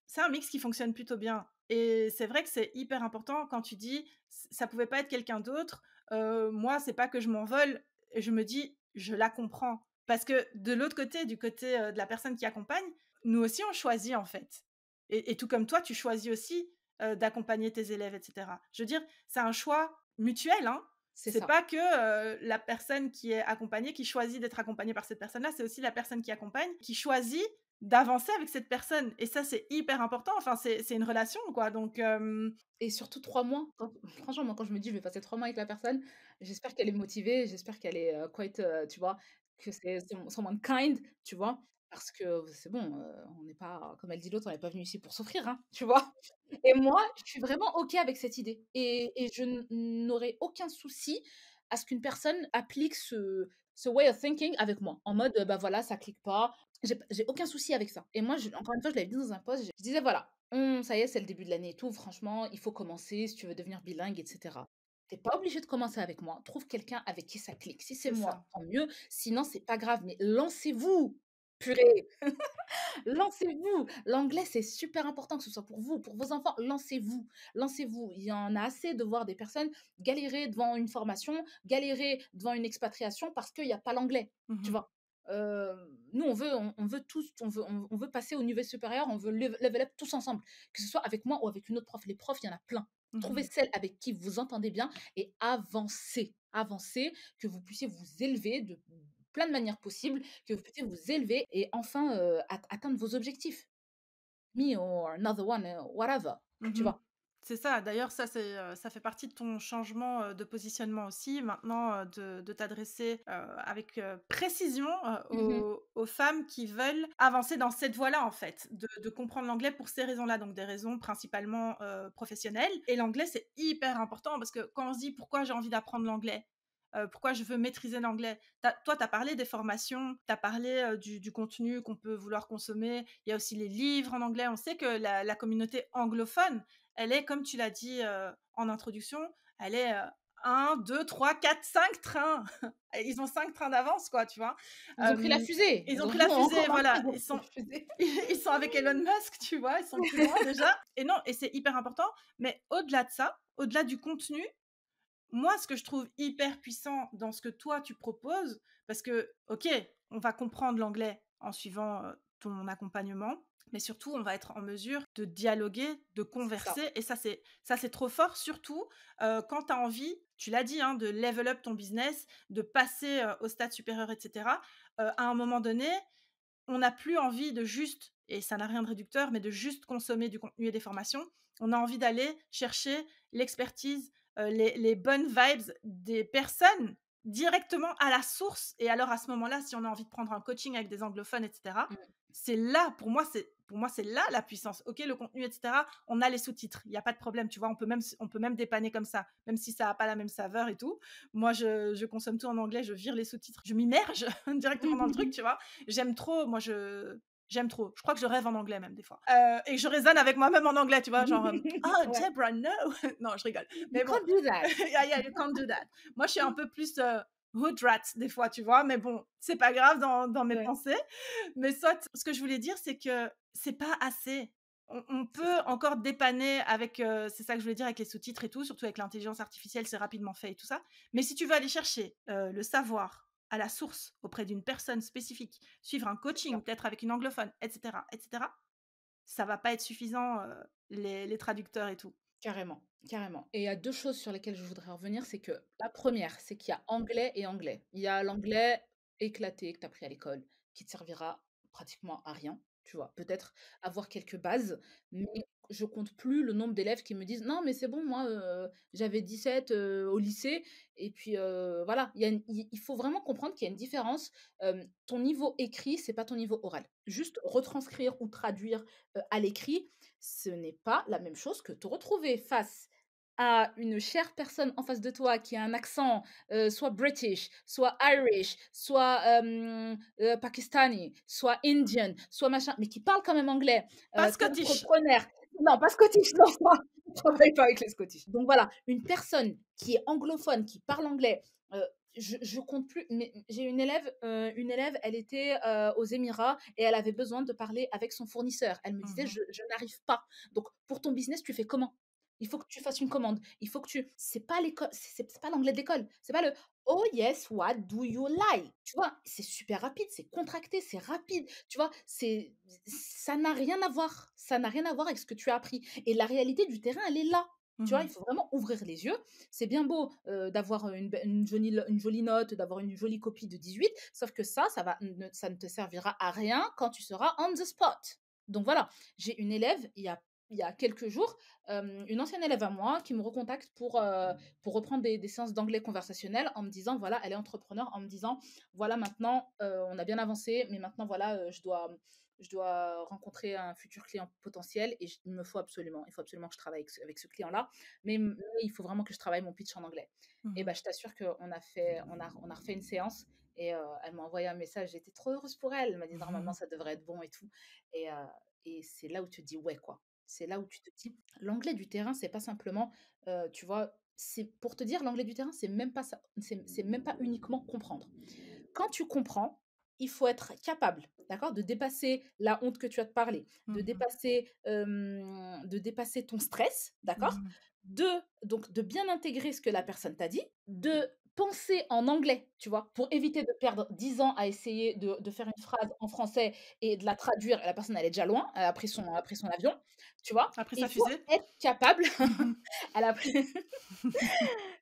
c'est un mix qui fonctionne plutôt bien et c'est vrai que c'est hyper important quand tu dis: Ça pouvait pas être quelqu'un d'autre», moi, c'est pas que je m'en vole et je me dis: «Je la comprends». Parce que de l'autre côté, du côté, de la personne qui accompagne, nous aussi on choisit, en fait et tout comme toi, tu choisis aussi, d'accompagner tes élèves et cetera. Je veux dire, c'est un choix mutuel, hein. C'est C'est ça. pas que, la personne qui est accompagnée, qui choisit d'être accompagnée par cette personne-là, c'est aussi la personne qui accompagne, qui choisit d'avancer avec cette personne et ça, c'est hyper important. Enfin, c'est une relation, quoi, donc Et surtout 3 mois, quand franchement, moi, quand je me dis: «Je vais passer 3 mois avec la personne», j'espère qu'elle est motivée, j'espère qu'elle est, quite, tu vois? Que c'est someone kind, tu vois? Parce que c'est bon, on n'est pas comme elle dit l'autre, on n'est pas venu ici pour souffrir, hein, tu vois? Et moi, je suis vraiment OK avec cette idée et je n'aurais aucun souci à ce qu'une personne applique ce way of thinking avec moi. En mode, bah, voilà, ça clique pas. J'ai aucun souci avec ça et moi, encore une fois, je l'avais dit dans un post, je disais: «Voilà, ça y est, c'est le début de l'année et tout, franchement, il faut commencer si tu veux devenir bilingue et cetera. Tu pas obligé de commencer avec moi, trouve quelqu'un avec qui ça clique. Si c'est c'est ça. moi, tant mieux, sinon c'est pas grave, mais lancez-vous! Purée, lancez-vous! L'anglais, c'est super important, que ce soit pour vous, pour vos enfants, lancez-vous, lancez-vous. Il y en a assez de voir des personnes galérer devant une formation, galérer devant une expatriation parce qu'il y a pas l'anglais, tu Mmh. vois? Nous, on veut tous, on veut passer au niveau supérieur, on veut level up tous ensemble, que ce soit avec moi ou avec une autre prof. Les profs, il y en a plein. Trouvez Mmh. celle avec qui vous entendez bien et avancez. Avancez, que vous puissiez vous élever de plein de manières possibles, que vous puissiez vous élever et enfin, atteindre vos objectifs. Me or another one, whatever, tu Mmh. vois? C'est ça. D'ailleurs, ça, ça fait partie de ton changement, de positionnement aussi maintenant, de t'adresser, avec, précision, Mmh. aux femmes qui veulent avancer dans cette voie-là, en fait, de comprendre l'anglais pour ces raisons-là, donc des raisons principalement, professionnelles et l'anglais, c'est hyper important parce que quand on se dit: «Pourquoi j'ai envie d'apprendre l'anglais?» Pourquoi je veux maîtriser l'anglais? Tu as parlé des formations, tu as parlé, du contenu qu'on peut vouloir consommer. Il y a aussi les livres en anglais. On sait que la communauté anglophone, elle est, comme tu l'as dit, en introduction, elle est, 1, 2, 3, 4, 5 trains. Ils ont 5 trains d'avance, quoi, tu vois? Ils ont pris la fusée, Ils ils ont ont pris la fusée, encore maintenant, voilà. ils ont pris la fusée. Ils sont avec Elon Musk, tu vois? Ils sont plus loin déjà et non et c'est hyper important, mais au-delà de ça, au-delà du contenu, moi, ce que je trouve hyper puissant dans ce que toi tu proposes, parce que, OK, on va comprendre l'anglais en suivant, ton accompagnement, mais surtout on va être en mesure de dialoguer, de C'est ça. converser et ça c'est trop fort, surtout, quand tu as envie, tu l'as dit, hein, de level up ton business, de passer, au stade supérieur et cetera. À un moment donné, on n'a plus envie de juste et ça n'a rien de réducteur, mais de juste consommer du contenu et des formations. On a envie d'aller chercher l'expertise, les bonnes vibes des personnes directement à la source et alors à ce moment-là, si on a envie de prendre un coaching avec des anglophones et cetera, Mmh. c'est là pour moi c'est là la puissance. OK, le contenu et cetera, on a les sous-titres, il y a pas de problème, tu vois? On peut même dépanner comme ça, même si ça a pas la même saveur et tout. Moi, je consomme tout en anglais, je vire les sous-titres, je m'immerge directement dans le truc, tu vois? J'aime trop, moi j'aime trop. Je crois que je rêve en anglais même des fois. Et je raisonne avec moi-même en anglais, tu vois? Genre, «Oh Ouais. Debra, no!» Non, je rigole. You Mais bon, can't do that. yeah, yeah, you can't do that. Moi, je suis un peu plus, hood rat des fois, tu vois? Mais bon, c'est pas grave dans mes Ouais, pensées. Mais soit, ce que je voulais dire, c'est que c'est pas assez. On c'est peut ça. encore dépanner avec, c'est ça que je voulais dire avec les sous-titres et tout, surtout avec l'intelligence artificielle, c'est rapidement fait et tout ça. Mais si tu veux aller chercher, le savoir à la source auprès d'une personne spécifique, suivre un C'est ça. coaching, peut-être avec une anglophone et cetera, ça va pas être suffisant, les traducteurs et tout. Carrément, carrément. Et il y a 2 choses sur lesquelles je voudrais revenir, c'est que la première, c'est qu'il y a anglais et anglais. Il y a l'anglais éclaté que tu as pris à l'école, qui te servira pratiquement à rien, tu vois? Peut-être avoir quelques bases, mais je compte plus le nombre d'élèves qui me disent: «Non, mais c'est bon, moi, j'avais 17 au lycée et puis, voilà». Il faut vraiment comprendre qu'il y a une différence. Ton niveau écrit, c'est pas ton niveau oral. Juste retranscrire ou traduire, à l'écrit, ce n'est pas la même chose que te retrouver face à une chère personne en face de toi qui a un accent, soit british, soit irish, soit, pakistani, soit indian, soit machin, mais qui parle quand même anglais, Pas tu Scottish. entrepreneur. Non, pas scottish, non, ça, je travaille pas avec les scottish. Donc voilà, une personne qui est anglophone, qui parle anglais, heu, je compte plus, mais j'ai une élève, elle était, aux Émirats et elle avait besoin de parler avec son fournisseur. Elle me disait: Mmh. «Je n'arrive pas». Donc pour ton business, tu fais comment? Il faut que tu fasses une commande. Il faut que tu c'est pas l'école, c'est pas l'anglais d'école. C'est pas le: «Oh yes, what do you like?» Tu vois? C'est super rapide, c'est contracté, c'est rapide, tu vois? Ça n'a rien à voir. Ça n'a rien à voir avec ce que tu as appris et la réalité du terrain, elle est là. Tu vois? Mmh. Il faut vraiment ouvrir les yeux. C'est bien beau, d'avoir, une jolie note, d'avoir une jolie copie de 18, sauf que ça ne te servira à rien quand tu seras on the spot. Donc voilà, j'ai une élève, il y a quelques jours, une ancienne élève à moi qui me recontacte pour reprendre des séances d'anglais conversationnel en me disant, voilà, elle est entrepreneur, en me disant, voilà, maintenant, on a bien avancé, mais maintenant, voilà, je dois rencontrer un futur client potentiel et il faut absolument que je travaille avec ce client-là, mais il faut vraiment que je travaille mon pitch en anglais. Et Mmh. ben, je t'assure on a refait une séance et elle m'a envoyé un message. J'étais trop heureuse pour elle. Elle m'a dit, normalement, Mmh. ça devrait être bon et tout. Et, euh, et c'est là où tu te dis, ouais, quoi. C'est là où tu te dis, l'anglais du terrain, c'est pas simplement, tu vois, c'est pour te dire, l'anglais du terrain, c'est même pas ça, c'est même pas uniquement comprendre. Quand tu comprends, il faut être capable, d'accord, de dépasser la honte que tu as de parler, Mmh. de dépasser ton stress, d'accord, Mmh. de, donc, de bien intégrer ce que la personne t'a dit, de penser en anglais, tu vois, pour éviter de perdre 10 ans à essayer de faire une phrase en français et de la traduire, et la personne, elle est déjà loin, elle a pris son avion, tu vois. Après Il sa faut fusée? être capable, Mmh. elle a pris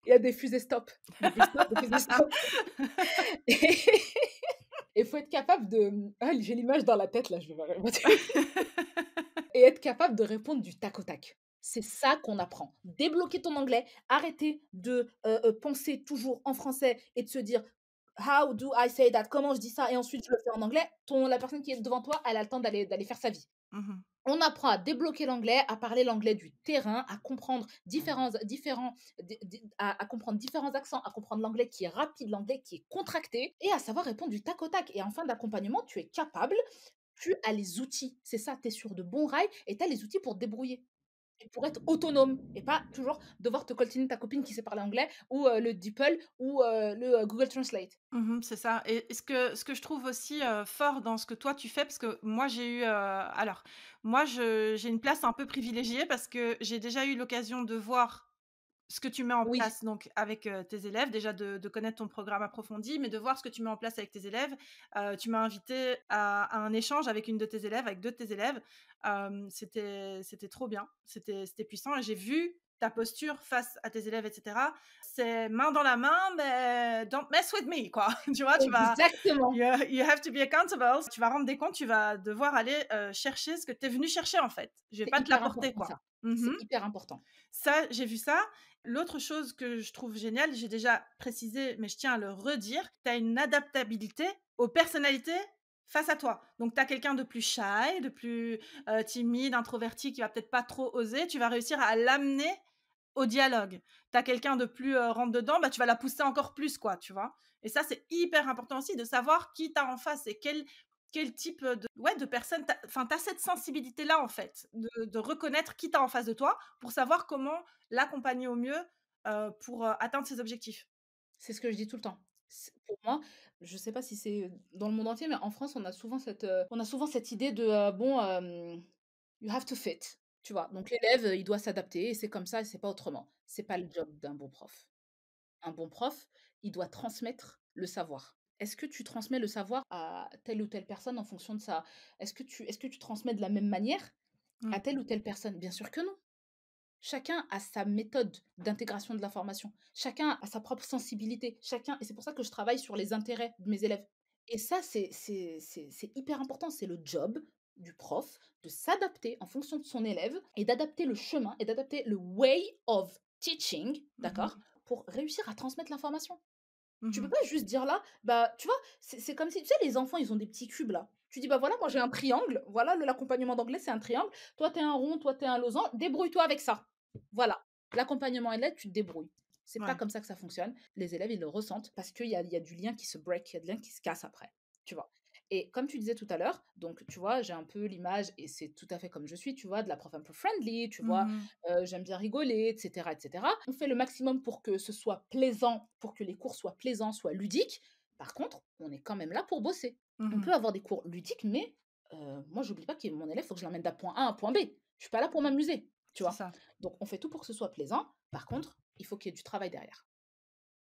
il y a des fusées stop, des fusées stop. Il faut être capable de, ah, j'ai l'image dans la tête là, je vais voir et être capable de répondre du tac au tac. C'est ça qu'on apprend. Débloquer ton anglais, arrêter de, penser toujours en français et de se dire: «How do I say that?» Comment je dis ça? Et ensuite je le fais en anglais. Ton La personne qui est devant toi, elle a le temps d'aller faire sa vie. Mmh. On apprend à débloquer l'anglais, à parler l'anglais du terrain, à comprendre à comprendre différents accents, à comprendre l'anglais qui est rapide, l'anglais qui est contracté et à savoir répondre du tac au tac. Et en fin d'accompagnement, tu es capable, tu as les outils. C'est ça, tu es sur de bons rails et tu as les outils pour te débrouiller et pour être autonome et pas toujours devoir te coltiner ta copine qui sait parler anglais ou le DeepL ou Google Translate. Mmh, c'est ça et ce que je trouve aussi, fort dans ce que toi tu fais parce que moi j'ai eu, alors moi j'ai une place un peu privilégiée parce que j'ai déjà eu l'occasion de voir ce que tu mets en Oui, place donc avec, tes élèves, déjà de connaître ton programme approfondi, mais de voir ce que tu mets en place avec tes élèves. Tu m'as invité à un échange avec une de tes élèves, avec 2 de tes élèves. C'était trop bien, c'était puissant et j'ai vu ta posture face à tes élèves et cetera. C'est main dans la main, mais don't mess with me quoi. Tu vois? exactement. You have to be accountable. Tu vas rendre des comptes, tu vas devoir aller, chercher ce que tu es venu chercher en fait. Je vais C'est pas te hyper l'apporter important quoi. ça. Mmh. C'est hyper important. Ça, j'ai vu ça. L'autre chose que je trouve géniale, j'ai déjà précisé, mais je tiens à le redire, tu as une adaptabilité aux personnalités face à toi. Donc tu as quelqu'un de plus shy, de plus, timide, introverti, qui va peut-être pas trop oser, tu vas réussir à l'amener au dialogue. Tu as quelqu'un de plus, rentre dedans, bah, tu vas la pousser encore plus quoi, tu vois? Et ça, c'est hyper important aussi de savoir qui tu as en face et quel type, de personne tu as cette sensibilité-là, en fait, de reconnaître qui tu as en face de toi pour savoir comment l'accompagner au mieux, pour, atteindre ses objectifs. C'est ce que je dis tout le temps. Pour moi, je sais pas si c'est dans le monde entier, mais en France, on a souvent cette idée de, bon, you have to fit, tu vois? Donc l'élève, il doit s'adapter et c'est comme ça et c'est pas autrement. C'est pas le job d'un bon prof. Un bon prof, il doit transmettre le savoir. Est-ce que tu transmets le savoir à telle ou telle personne en fonction de ça? Est-ce que tu transmets de la même manière à Mmh. telle ou telle personne? Bien sûr que non. Chacun a sa méthode d'intégration de l'information. Chacun a sa propre sensibilité. Chacun et c'est pour ça que je travaille sur les intérêts de mes élèves Et ça, c'est hyper important. C'est le job du prof de s'adapter en fonction de son élève et d'adapter le chemin et d'adapter le way of teaching, Mmh. d'accord? Pour réussir à transmettre l'information. Tu peux Mmh. pas juste dire là, bah, tu vois, c'est comme si, tu sais, les enfants, ils ont des petits cubes là. Tu dis, bah voilà, moi j'ai un triangle, voilà, l'accompagnement d'anglais, c'est un triangle. Toi, t'es un rond, toi, t'es un losange, débrouille-toi avec ça. Voilà. L'accompagnement est là, tu te débrouilles. C'est pas Ouais. comme ça que ça fonctionne. Les élèves, ils le ressentent parce qu'il y a du lien qui se break, il y a du lien qui se casse après. Tu vois. Et comme tu disais tout à l'heure, donc tu vois, j'ai un peu l'image, et c'est tout à fait comme je suis, tu vois, de la prof un peu friendly, tu vois, Mmh. j'aime bien rigoler, et cetera, et cetera. On fait le maximum pour que ce soit plaisant, pour que les cours soient plaisants, soient ludiques. Par contre, on est quand même là pour bosser. On Mmh. peut avoir des cours ludiques, mais moi, j'oublie pas que mon élève, il faut que je l'emmène d'un point A à un point B. Je suis pas là pour m'amuser, tu C'est vois. ça. Donc, on fait tout pour que ce soit plaisant. Par contre, il faut qu'il y ait du travail derrière.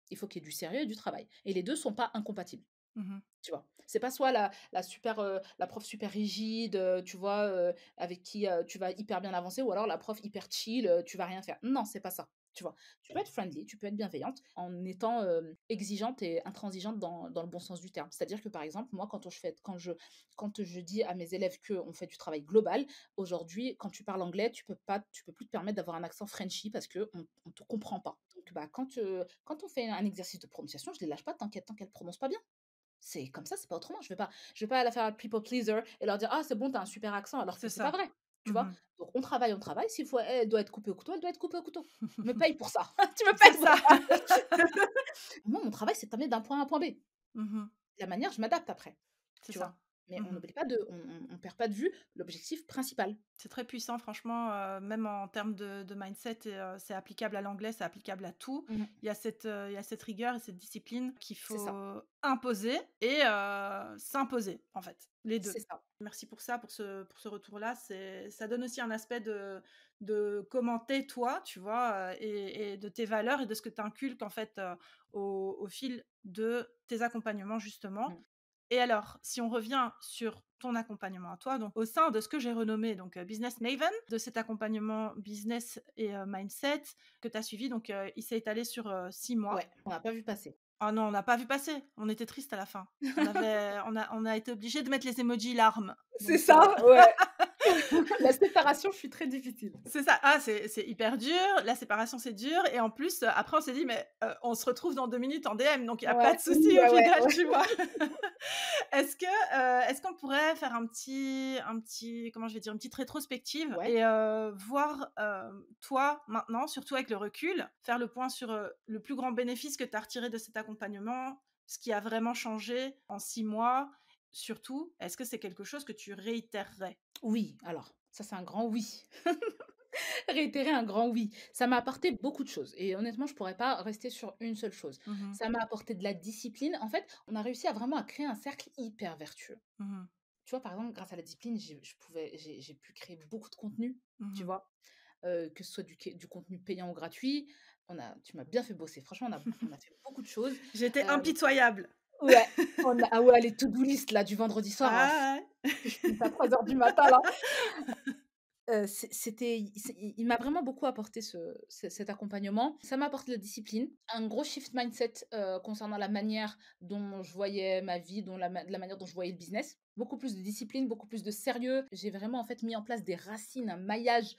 Il faut qu'il y ait du sérieux et du travail. Et les deux sont pas incompatibles. Mmh. Tu vois? C'est pas soit la super, la prof super rigide, tu vois, avec qui, tu vas hyper bien avancer, ou alors la prof hyper chill, tu vas rien faire. Non, c'est pas ça, tu vois? Tu peux être friendly, tu peux être bienveillante en étant, exigeante et intransigeante dans le bon sens du terme. C'est-à-dire que, par exemple, moi, quand je dis à mes élèves qu'on fait du travail global, aujourd'hui, quand tu parles anglais, tu peux plus te permettre d'avoir un accent Frenchy parce qu'on te comprend pas. Donc, bah, quand on fait un exercice de prononciation, je les lâche pas tant qu'elles prononcent pas bien. C'est comme ça, c'est pas autrement. Je vais pas la faire à people pleaser et leur dire: «Ah, c'est bon, tu as un super accent», alors que C'est c'est pas ça. vrai, tu vois? Mmh. Donc on travaille, s'il faut elle doit être coupée au couteau, elle doit être coupée au couteau. Me paye pour ça, tu me C'est payes pour ça. ça. Moi, mon travail, c'est de t'amener d'un point A à un point B. Mmh. La manière, je m'adapte après, C'est tu ça. vois? Mais on Mmh. n'oublie pas de on perd pas de vue l'objectif principal. C'est très puissant franchement, même en termes de mindset et c'est applicable à l'anglais, c'est applicable à tout. Mmh. Il y a cette rigueur et cette discipline qu'il C'est ça, faut imposer et s'imposer, en fait, les c'est 2. ça. Merci pour ça, pour ce retour-là. Ça donne aussi un aspect de comment tu toi, tu vois? Et de tes valeurs et de ce que tu inculques, en fait, au fil de tes accompagnements, justement. Mmh. Et alors, si on revient sur ton accompagnement à toi, donc au sein de ce que j'ai renommé donc Business Maven, de cet accompagnement business et mindset que tu as suivi, donc il s'est étalé sur 6 mois. Ouais, on n'a pas vu passer. Ah non, on n'a pas vu passer, on était triste à la fin. On a été obligé de mettre les emojis larmes, C'est donc ça, ouais. La séparation fut très difficile. c'est ça. Ah, c'est hyper dur, la séparation, c'est dur et en plus, après on s'est dit: «Mais on se retrouve dans 2 minutes en DM, donc il y a pas Ouais, de oui, souci au ouais, ouais, final», ouais. tu vois? Est-ce qu'on pourrait faire comment je vais dire? Une petite rétrospective Ouais. et voir, toi, maintenant, surtout avec le recul, faire le point sur, le plus grand bénéfice que tu as retiré de cet accompagnement, ce qui a vraiment changé en 6 mois. Surtout, est-ce que c'est quelque chose que tu réitérerais? Oui, alors, ça, c'est un grand oui. Réitérer un grand oui. Ça m'a apporté beaucoup de choses et honnêtement, je pourrais pas rester sur une seule chose. Mmh. Ça m'a apporté de la discipline. En fait, on a réussi à vraiment à créer un cercle hyper vertueux. Mmh. Tu vois, par exemple, grâce à la discipline, j'ai pu créer beaucoup de contenu, tu Mmh. vois? Que ce soit du contenu payant ou gratuit. Tu m'as bien fait bosser. Franchement, on a fait beaucoup de choses. J'étais Hem, impitoyable. ouais, ah ouais, les to-do list là, du vendredi soir, Ah ouais. que je finisse à 3 heures du matin là. Il m'a vraiment beaucoup apporté cet accompagnement. Ça m'a apporté de la discipline, un gros shift mindset, concernant la manière dont je voyais ma vie, la manière dont je voyais le business. Beaucoup plus de discipline, beaucoup plus de sérieux. J'ai vraiment, en fait, mis en place des racines, un maillage,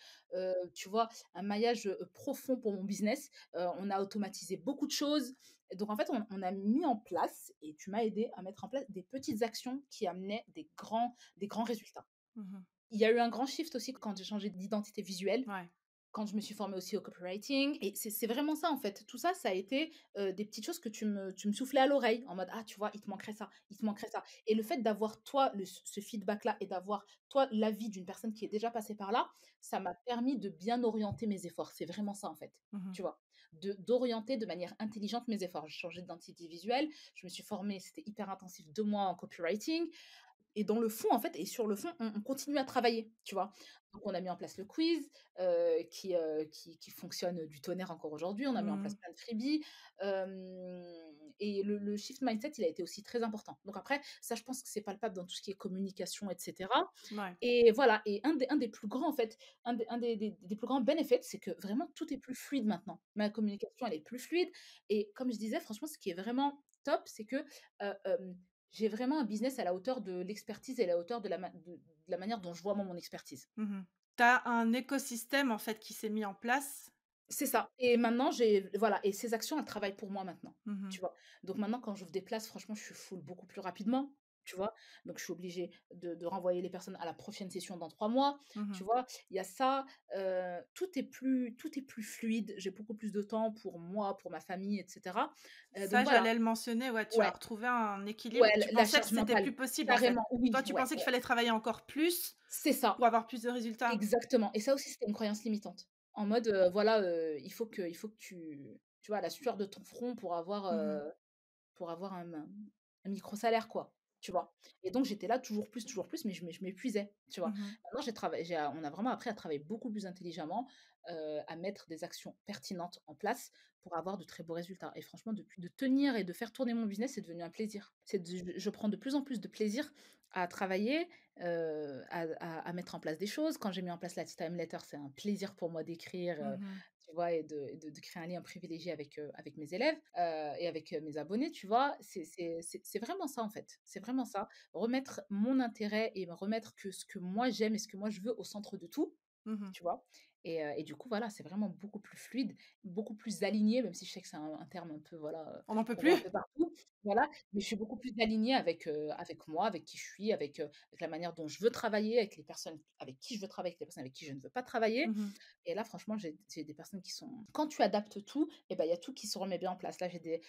tu vois? Un maillage, profond pour mon business. On a automatisé beaucoup de choses. Et donc en fait, on a mis en place, et tu m'as aidé à mettre en place des petites actions qui amenaient des grands résultats. Mmh. Il y a eu un grand shift aussi quand j'ai changé d'identité visuelle, Ouais. quand je me suis formée aussi au copywriting, et c'est vraiment ça, en fait. Tout ça, ça a été, des petites choses que tu me soufflais à l'oreille en mode: «Ah, tu vois, il te manquerait ça, il te manquerait ça», et le fait d'avoir toi ce feedback-là et d'avoir toi l'avis d'une personne qui est déjà passée par là, ça m'a permis de bien orienter mes efforts. C'est vraiment ça, en fait, Mmh. tu vois? D'orienter de manière intelligente mes efforts. J'ai changé d'identité visuelle, je me suis formée, c'était hyper intensif, 2 mois en copywriting. Et dans le fond, en fait, et sur le fond, on continue à travailler, tu vois? Donc on a mis en place le quiz, qui fonctionne du tonnerre encore aujourd'hui. On a mis en place Mmh. plein de freebies, hem et le shift mindset, il a été aussi très important. Donc après, ça, je pense que c'est palpable dans tout ce qui est communication, et cetera. Ouais. Et voilà, et un des plus grands, en fait, un des plus grands benefits, c'est que vraiment tout est plus fluide maintenant. Ma communication, elle est plus fluide, et comme je disais, franchement, ce qui est vraiment top, c'est que, j'ai vraiment un business à la hauteur de l'expertise et à la hauteur de la manière dont je vois moi mon expertise. Mmh. Tu un écosystème, en fait, qui s'est mis en place. C'est ça et maintenant j'ai voilà et ces actions, elles travaillent pour moi maintenant, Mmh. tu vois? Donc maintenant quand j'ouvre des places, franchement, je suis full beaucoup plus rapidement, tu vois? Donc je suis obligée de renvoyer les personnes à la prochaine session dans 3 mois, tu Mmh. vois? Il y a ça, tout est plus fluide, j'ai beaucoup plus de temps pour moi, pour ma famille et cetera, donc Ça, voilà. j'allais le mentionner, ouais, tu as Ouais, retrouvé un ouais, équilibre. Tu la pensais que charge c'était mentale, plus possible, en fait. carrément, oui, Toi, tu ouais, pensais qu'il ouais, fallait travailler encore plus c'est ça. pour avoir plus de résultats. Exactement et ça aussi, c'était une croyance limitante. En mode, voilà, il faut que tu vois, la sueur de ton front Mmh. pour avoir un micro salaire, quoi, tu vois? Et donc j'étais là toujours plus, mais je m'épuisais, tu vois? Mmh. Maintenant, on a vraiment appris à travailler beaucoup plus intelligemment, à mettre des actions pertinentes en place pour avoir de très beaux résultats et franchement, depuis de tenir et de faire tourner mon business, c'est devenu un plaisir. C'est de je prends de plus en plus de plaisir à travailler, à mettre en place des choses. Quand j'ai mis en place la Tea Time Letter, c'est un plaisir pour moi d'écrire, Mmh. tu vois? Et de créer un lien privilégié avec mes élèves, et avec, mes abonnés, tu vois? C'est vraiment ça, en fait. C'est vraiment ça. Remettre mon intérêt et me remettre que ce que moi j'aime et ce que moi je veux au centre de tout, Mmh. tu vois? Et du coup, voilà, c'est vraiment beaucoup plus fluide, beaucoup plus aligné, même si je sais que c'est un terme un peu, voilà, On n'en peut qu'on voit un plus? peu partout, voilà, mais je suis beaucoup plus alignée avec moi, avec qui je suis, avec la manière dont je veux travailler, avec les personnes avec qui je veux travailler, avec les personnes avec qui je ne veux pas travailler. Mmh. Et là, franchement, j'ai des personnes qui sont quand tu adaptes tout et ben, il y a tout qui se remet bien en place. Là, j'ai des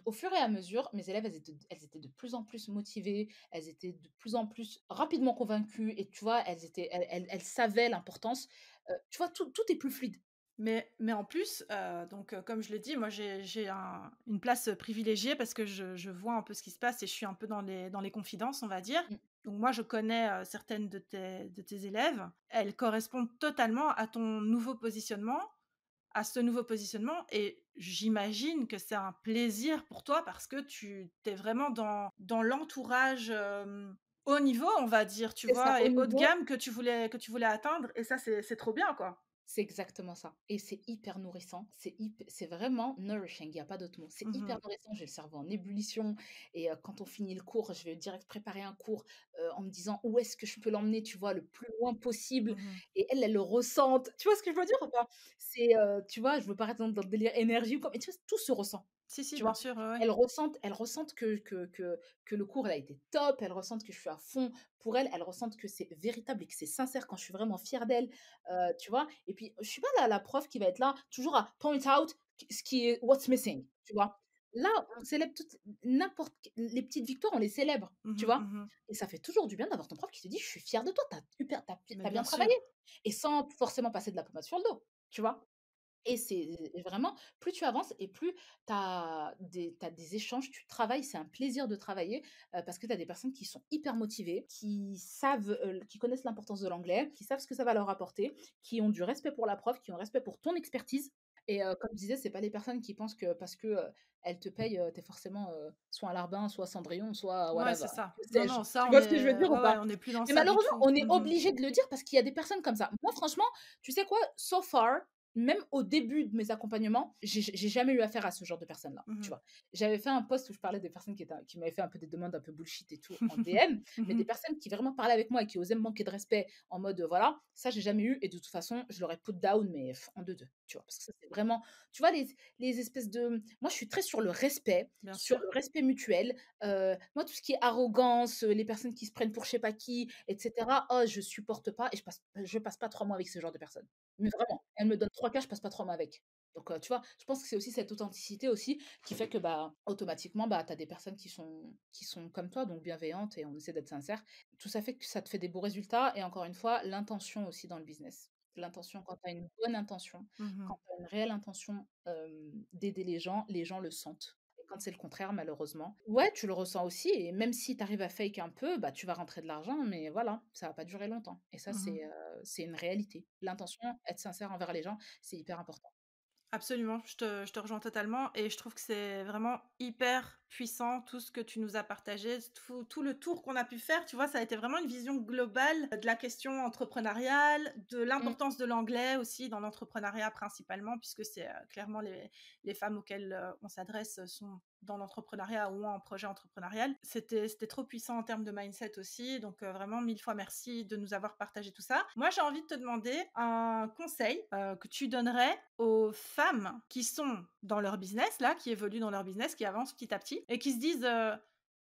au fur et à mesure, mes élèves, elles étaient de plus en plus motivées, elles étaient de plus en plus rapidement convaincues et tu vois, elles savaient l'importance, tu vois, tout est plus fluide. Mais en plus, donc comme je l'ai dit, moi j'ai une place, privilégiée parce que je vois un peu ce qui se passe et je suis un peu dans les confidences, on va dire. Mmh. Donc moi, je connais, certaines de tes élèves. Elles correspondent totalement à ce nouveau positionnement et j'imagine que c'est un plaisir pour toi parce que tu es vraiment dans l'entourage, haut niveau, on va dire, tu C'est ça, vois? au Et haut de niveau gamme que tu voulais atteindre et ça, c'est trop bien, quoi. c'est exactement ça et c'est hyper nourrissant, c'est vraiment nourishing, il y a pas d'autre mot. C'est hyper Mmh. nourrissant, j'ai le cerveau en ébullition et quand on finit le cours, je vais direct préparer un cours, en me disant: «Où est-ce que je peux l'emmener?» tu vois? Le plus loin possible Mmh. et elles le ressentent. Tu vois ce que je veux dire ou pas? Tu vois, je veux pas être dans le délire énergie ou quoi, mais tu vois, tout se ressent, Si, si, tu bien vois? sûr, ouais, ouais. Elles ressentent que le cours, il a été top, elles ressentent que je suis à fond pour elles, elles ressentent que c'est véritable et que c'est sincère quand je suis vraiment fière d'elles. Tu vois? Et puis, je suis pas la prof qui va être là, toujours à point out ce qui est what's missing, tu vois? Là, on célèbre toutes n'importe q les petites victoires, on les célèbre, tu Mmh. vois? Mmh. Et ça fait toujours du bien d'avoir ton prof qui te dit: «Je suis fière de toi, Mais tu bien bien travaillé» sûr. et sans forcément passer de la pommade sur le dos, tu vois? Et c'est vraiment, plus tu avances et plus tu as des échanges, tu travailles, c'est un plaisir de travailler, parce que tu as des personnes qui sont hyper motivées, qui savent, qui connaissent l'importance de l'anglais, qui savent ce que ça va leur apporter, qui ont du respect pour la prof, qui ont respect pour ton expertise et comme je disais, c'est pas les personnes qui pensent que parce que, elles te payent, tu es forcément, soit un larbin, soit Cendrillon, soit Ouais, whatever, c'est ça. que Non, sais-je. non, ça, Tu on vois ce que je veux est dire ou ouais, ouais, pas? on n'est plus dans Mais ça du malheureusement, tout. on est Mmh. obligé de le dire parce qu'il y a des personnes comme ça. Moi franchement, tu sais quoi? So far, même au début de mes accompagnements, j'ai jamais eu affaire à ce genre de personnes-là, tu Mmh. vois? J'avais fait un post où je parlais des personnes qui m'avaient fait un peu des demandes un peu bullshit et tout en DM, mais des Mmh. personnes qui vraiment parlaient avec moi et qui osaient me manquer de respect en mode, voilà, ça j'ai jamais eu et de toute façon, je l'aurais put down mais en deux deux, tu vois? Parce que ça, c'est vraiment tu vois les espèces de moi je suis très Bien sur sûr. le respect mutuel, moi tout ce qui est arrogance, les personnes qui se prennent pour je sais pas qui et cetera, oh je supporte pas et je passe pas 3 mois avec ce genre de personnes. Mais vraiment, elle me donne 3 cas, je passe pas 3 mois avec. Donc, tu vois? Je pense que c'est aussi cette authenticité aussi qui fait que, bah, automatiquement, bah, tu as des personnes qui sont comme toi, donc bienveillantes et on essaie d'être sincère. Tout ça fait que ça te fait des beaux résultats et encore une fois, l'intention aussi dans le business. L'intention, quand tu as une bonne intention, Mmh. quand tu as une réelle intention, d'aider les gens le sentent. Et quand c'est le contraire, malheureusement, ouais, tu le ressens aussi et même si tu arrives à fake un peu, bah, tu vas rentrer de l'argent, mais voilà, ça va pas durer longtemps et ça, Mmh. c'est une réalité. L'intention, être sincère envers les gens, c'est hyper important. Absolument, je te rejoins totalement et je trouve que c'est vraiment hyper puissant tout ce que tu nous as partagé, tout le tour qu'on a pu faire. Tu vois, ça a été vraiment une vision globale de la question entrepreneuriale, de Mmh. l'importance de l'anglais aussi dans l'entrepreneuriat principalement, puisque c'est clairement les femmes auxquelles on s'adresse sont dans l'entrepreneuriat ou en projet entrepreneurial. C'était trop puissant en termes de mindset aussi. Donc, vraiment, mille fois merci de nous avoir partagé tout ça. Moi, j'ai envie de te demander un conseil que tu donnerais aux femmes qui sont dans leur business, là, qui évoluent dans leur business, qui avancent petit à petit et qui se disent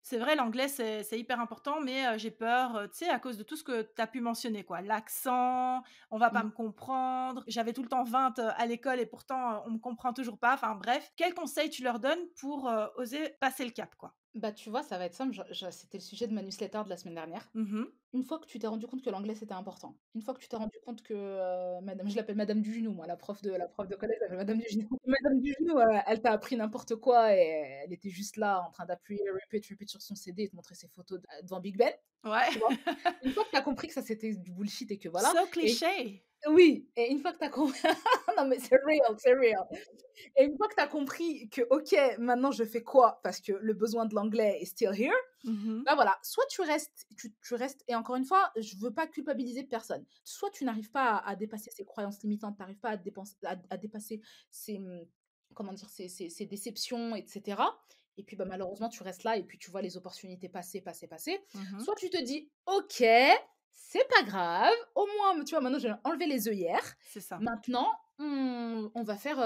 c'est vrai, l'anglais, c'est hyper important, mais j'ai peur, tu sais, à cause de tout ce que tu as pu mentionner, quoi. L'accent, on va pas Mmh. me comprendre. J'avais tout le temps 20 à l'école et pourtant, on me comprend toujours pas. Enfin bref, quel conseil tu leur donnes pour oser passer le cap, quoi? Bah, tu vois, ça va être simple, je c'était le sujet de ma newsletter de la semaine dernière. Mmh. Une fois que tu t'es rendu compte que l'anglais c'était important, une fois que tu t'es rendu compte que, madame je l'appelle madame Dugenou moi, la prof de collège, je l'appelle madame Dugenou. Madame Dugenou, elle t'a appris n'importe quoi et elle était juste là en train d'appuyer repeat, repeat sur son CD et te montrer ses photos devant Big Ben, Ouais. tu vois? Une fois que tu as compris que ça c'était du bullshit et que voilà So et cliché. oui et une fois que tu as compris non mais c'est real, c'est real. Et une fois que tu as compris que OK, maintenant je fais quoi? Parce que le besoin de l'anglais est still here, Mmh. bah, voilà, soit tu restes et encore une fois, je veux pas culpabiliser personne. Soit tu n'arrives pas à dépasser ces croyances limitantes, tu arrives pas à dépasser ces, comment dire? Ces déceptions et cetera et puis, bah, malheureusement, tu restes là et puis tu vois les opportunités passer, passer, passer. Mmh. Soit tu te dis: «OK, c'est pas grave, au moins, tu vois, maintenant j'ai enlevé les œillères. C'est ça. Maintenant, on va faire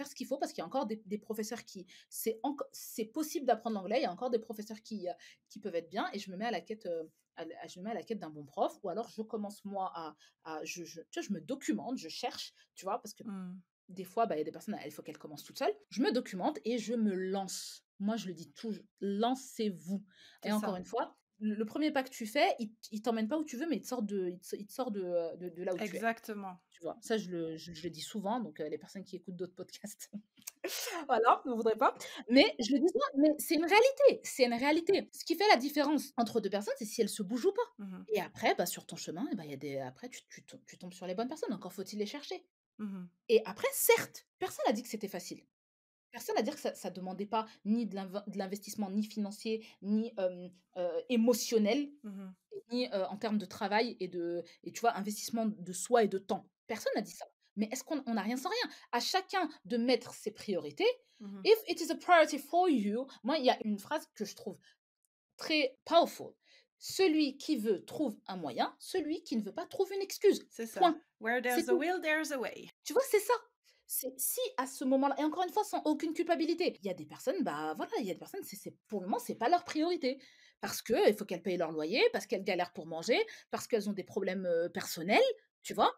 ce qu'il faut» parce qu'il y a encore des professeurs qui c'est possible d'apprendre l'anglais. Il y a encore des professeurs qui peuvent être bien et je me mets à la quête, je me mets à la quête d'un bon prof ou alors je commence moi à tu vois, je me documente, je cherche, tu vois? Parce que Mmh. des fois, bah, il y a des personnes, il faut qu'elles commencent toutes seules. Je me documente et je me lance. Moi, je le dis toujours, lancez-vous. C'est Et encore ça. une fois, le 1er pas que tu fais, il t'emmène pas où tu veux, mais il te sort de là où tu es. Exactement. Tu vois? Ça, je le dis souvent, donc les personnes qui écoutent d'autres podcasts, voilà, ne voudraient pas. Mais je le dis souvent, mais c'est une réalité, c'est une réalité. Ce qui fait la différence entre 2 personnes, c'est si elles se bougent ou pas. Mmh. Et après, bah, sur ton chemin, et bah, il y a des après tu tombes sur les bonnes personnes, encore faut-il les chercher. Mmh. Et après, certes, personne n'a dit que c'était facile. Personne n'a dit que ça demandait pas ni de l'investissement ni financier, ni, émotionnel, Mmh. ni, en termes de travail et tu vois, investissement de soi et de temps. Personne n'a dit ça. Mais est-ce qu'on n'a rien sans rien? À chacun de mettre ses priorités. Mmh. If it is a priority for you, moi, il y a une phrase que je trouve très powerful. Celui qui veut trouve un moyen, celui qui ne veut pas trouve une excuse. C'est ça. Point. Where C'est there's a tout. will, there's a way. Tu vois, c'est ça. C'est si à ce moment-là et encore une fois, sans aucune culpabilité. Il y a des personnes, bah, voilà, il y a des personnes, pour le moment, c'est pas leur priorité. Parce que il faut qu'elles payent leur loyer, parce qu'elles galèrent pour manger, parce qu'elles ont des problèmes, personnels, tu vois?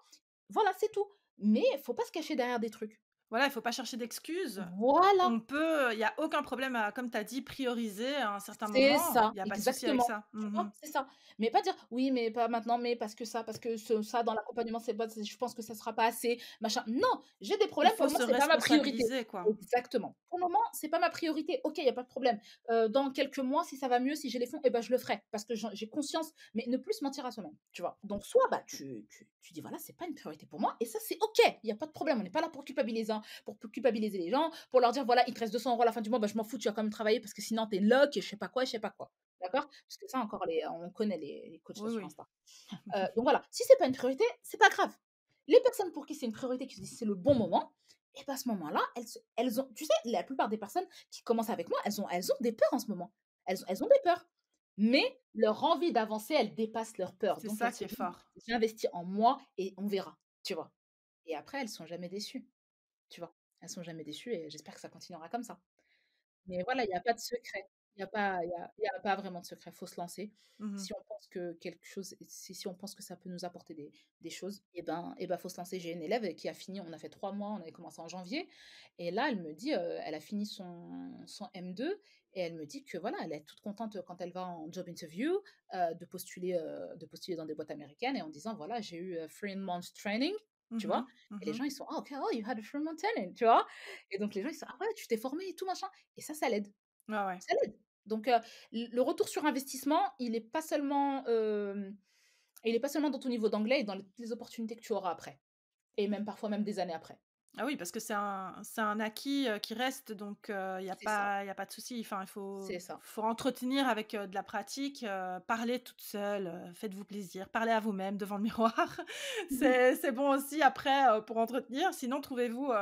Voilà, c'est tout. Mais il faut pas se cacher derrière des trucs. Voilà, il faut pas chercher d'excuses. Voilà, On peut, il y a aucun problème à, comme tu as dit, prioriser à un certain c'est moment. ça, Il y a pas de souci avec exactement. ça. Tu Mmh. vois? C'est ça. Mais pas dire: «Oui, mais pas maintenant, mais parce que ça, parce que ça dans l'accompagnement, c'est pas je pense que ça sera pas assez, machin». Non, j'ai des Il problèmes, pour faut le moment, se c'est pas ma priorité. responsabiliser, quoi. Exactement. Pour le moment, c'est pas ma priorité. OK, il y a pas de problème. Dans quelques mois, si ça va mieux, si j'ai les fonds, et ben, je le ferai parce que j'ai conscience, mais ne plus se mentir à soi-même, tu vois? Donc soit, bah, tu dis: «Voilà, c'est pas une priorité pour moi» et ça, c'est OK, il y a pas de problème. On n'est pas là pour culpabiliser, hein, pour culpabiliser les gens, pour leur dire: «Voilà, il te reste 200 € à la fin du mois, bah, je m'en fous, tu vas quand même travailler parce que sinon tu es loc et je sais pas quoi et je sais pas quoi». D'accord? Parce que ça encore on connaît les coachs Oui, sur oui. Insta. Donc voilà, si c'est pas une priorité, c'est pas grave. Les personnes pour qui c'est une priorité, qui se disent: «C'est le bon moment», et bah, à ce moment-là, elles ont tu sais, la plupart des personnes qui commencent avec moi, elles ont des peurs en ce moment. Elles ont des peurs. Mais leur envie d'avancer, elle dépasse leurs peurs. C'est Donc ça elles qui se est disent: fort. «J'investis en moi et on verra», tu vois? Et après, elles sont jamais déçues, tu vois? Elles sont jamais déçues et j'espère que ça continuera comme ça. Mais voilà, il y a pas de secret. Il y a pas vraiment de secret, faut se lancer. Mmh. Si on pense que quelque chose si on pense que ça peut nous apporter des choses, et ben, faut se lancer. J'ai une élève qui a fini, on a fait 3 mois, on avait commencé en janvier et là, elle me dit, elle a fini son M2 et elle me dit que voilà, elle est toute contente, quand elle va en job interview, de postuler dans des boîtes américaines et en disant: «Voilà, j'ai eu, 3 months training», tu vois? Mmh. Et les Mmh. gens, ils sont: «Ah OK, oh, you had a 3 month training», tu vois? Et donc les gens, ils sont: «Ah ouais, tu t'es formée et tout machin». Et ça l'aide, Ouais, ouais. ça l'aide. Donc le retour sur investissement, il est pas seulement dans ton niveau d'anglais et dans toutes les opportunités que tu auras après et même parfois même des années après. Ah oui, parce que c'est un acquis, qui reste donc il y a C'est ça, pas il y a pas de souci. Enfin, il faut c'est ça. faut entretenir avec, de la pratique, parler toute seule, faites-vous plaisir, parlez à vous-même devant le miroir. C'est bon aussi après, pour entretenir. Sinon, trouvez-vous,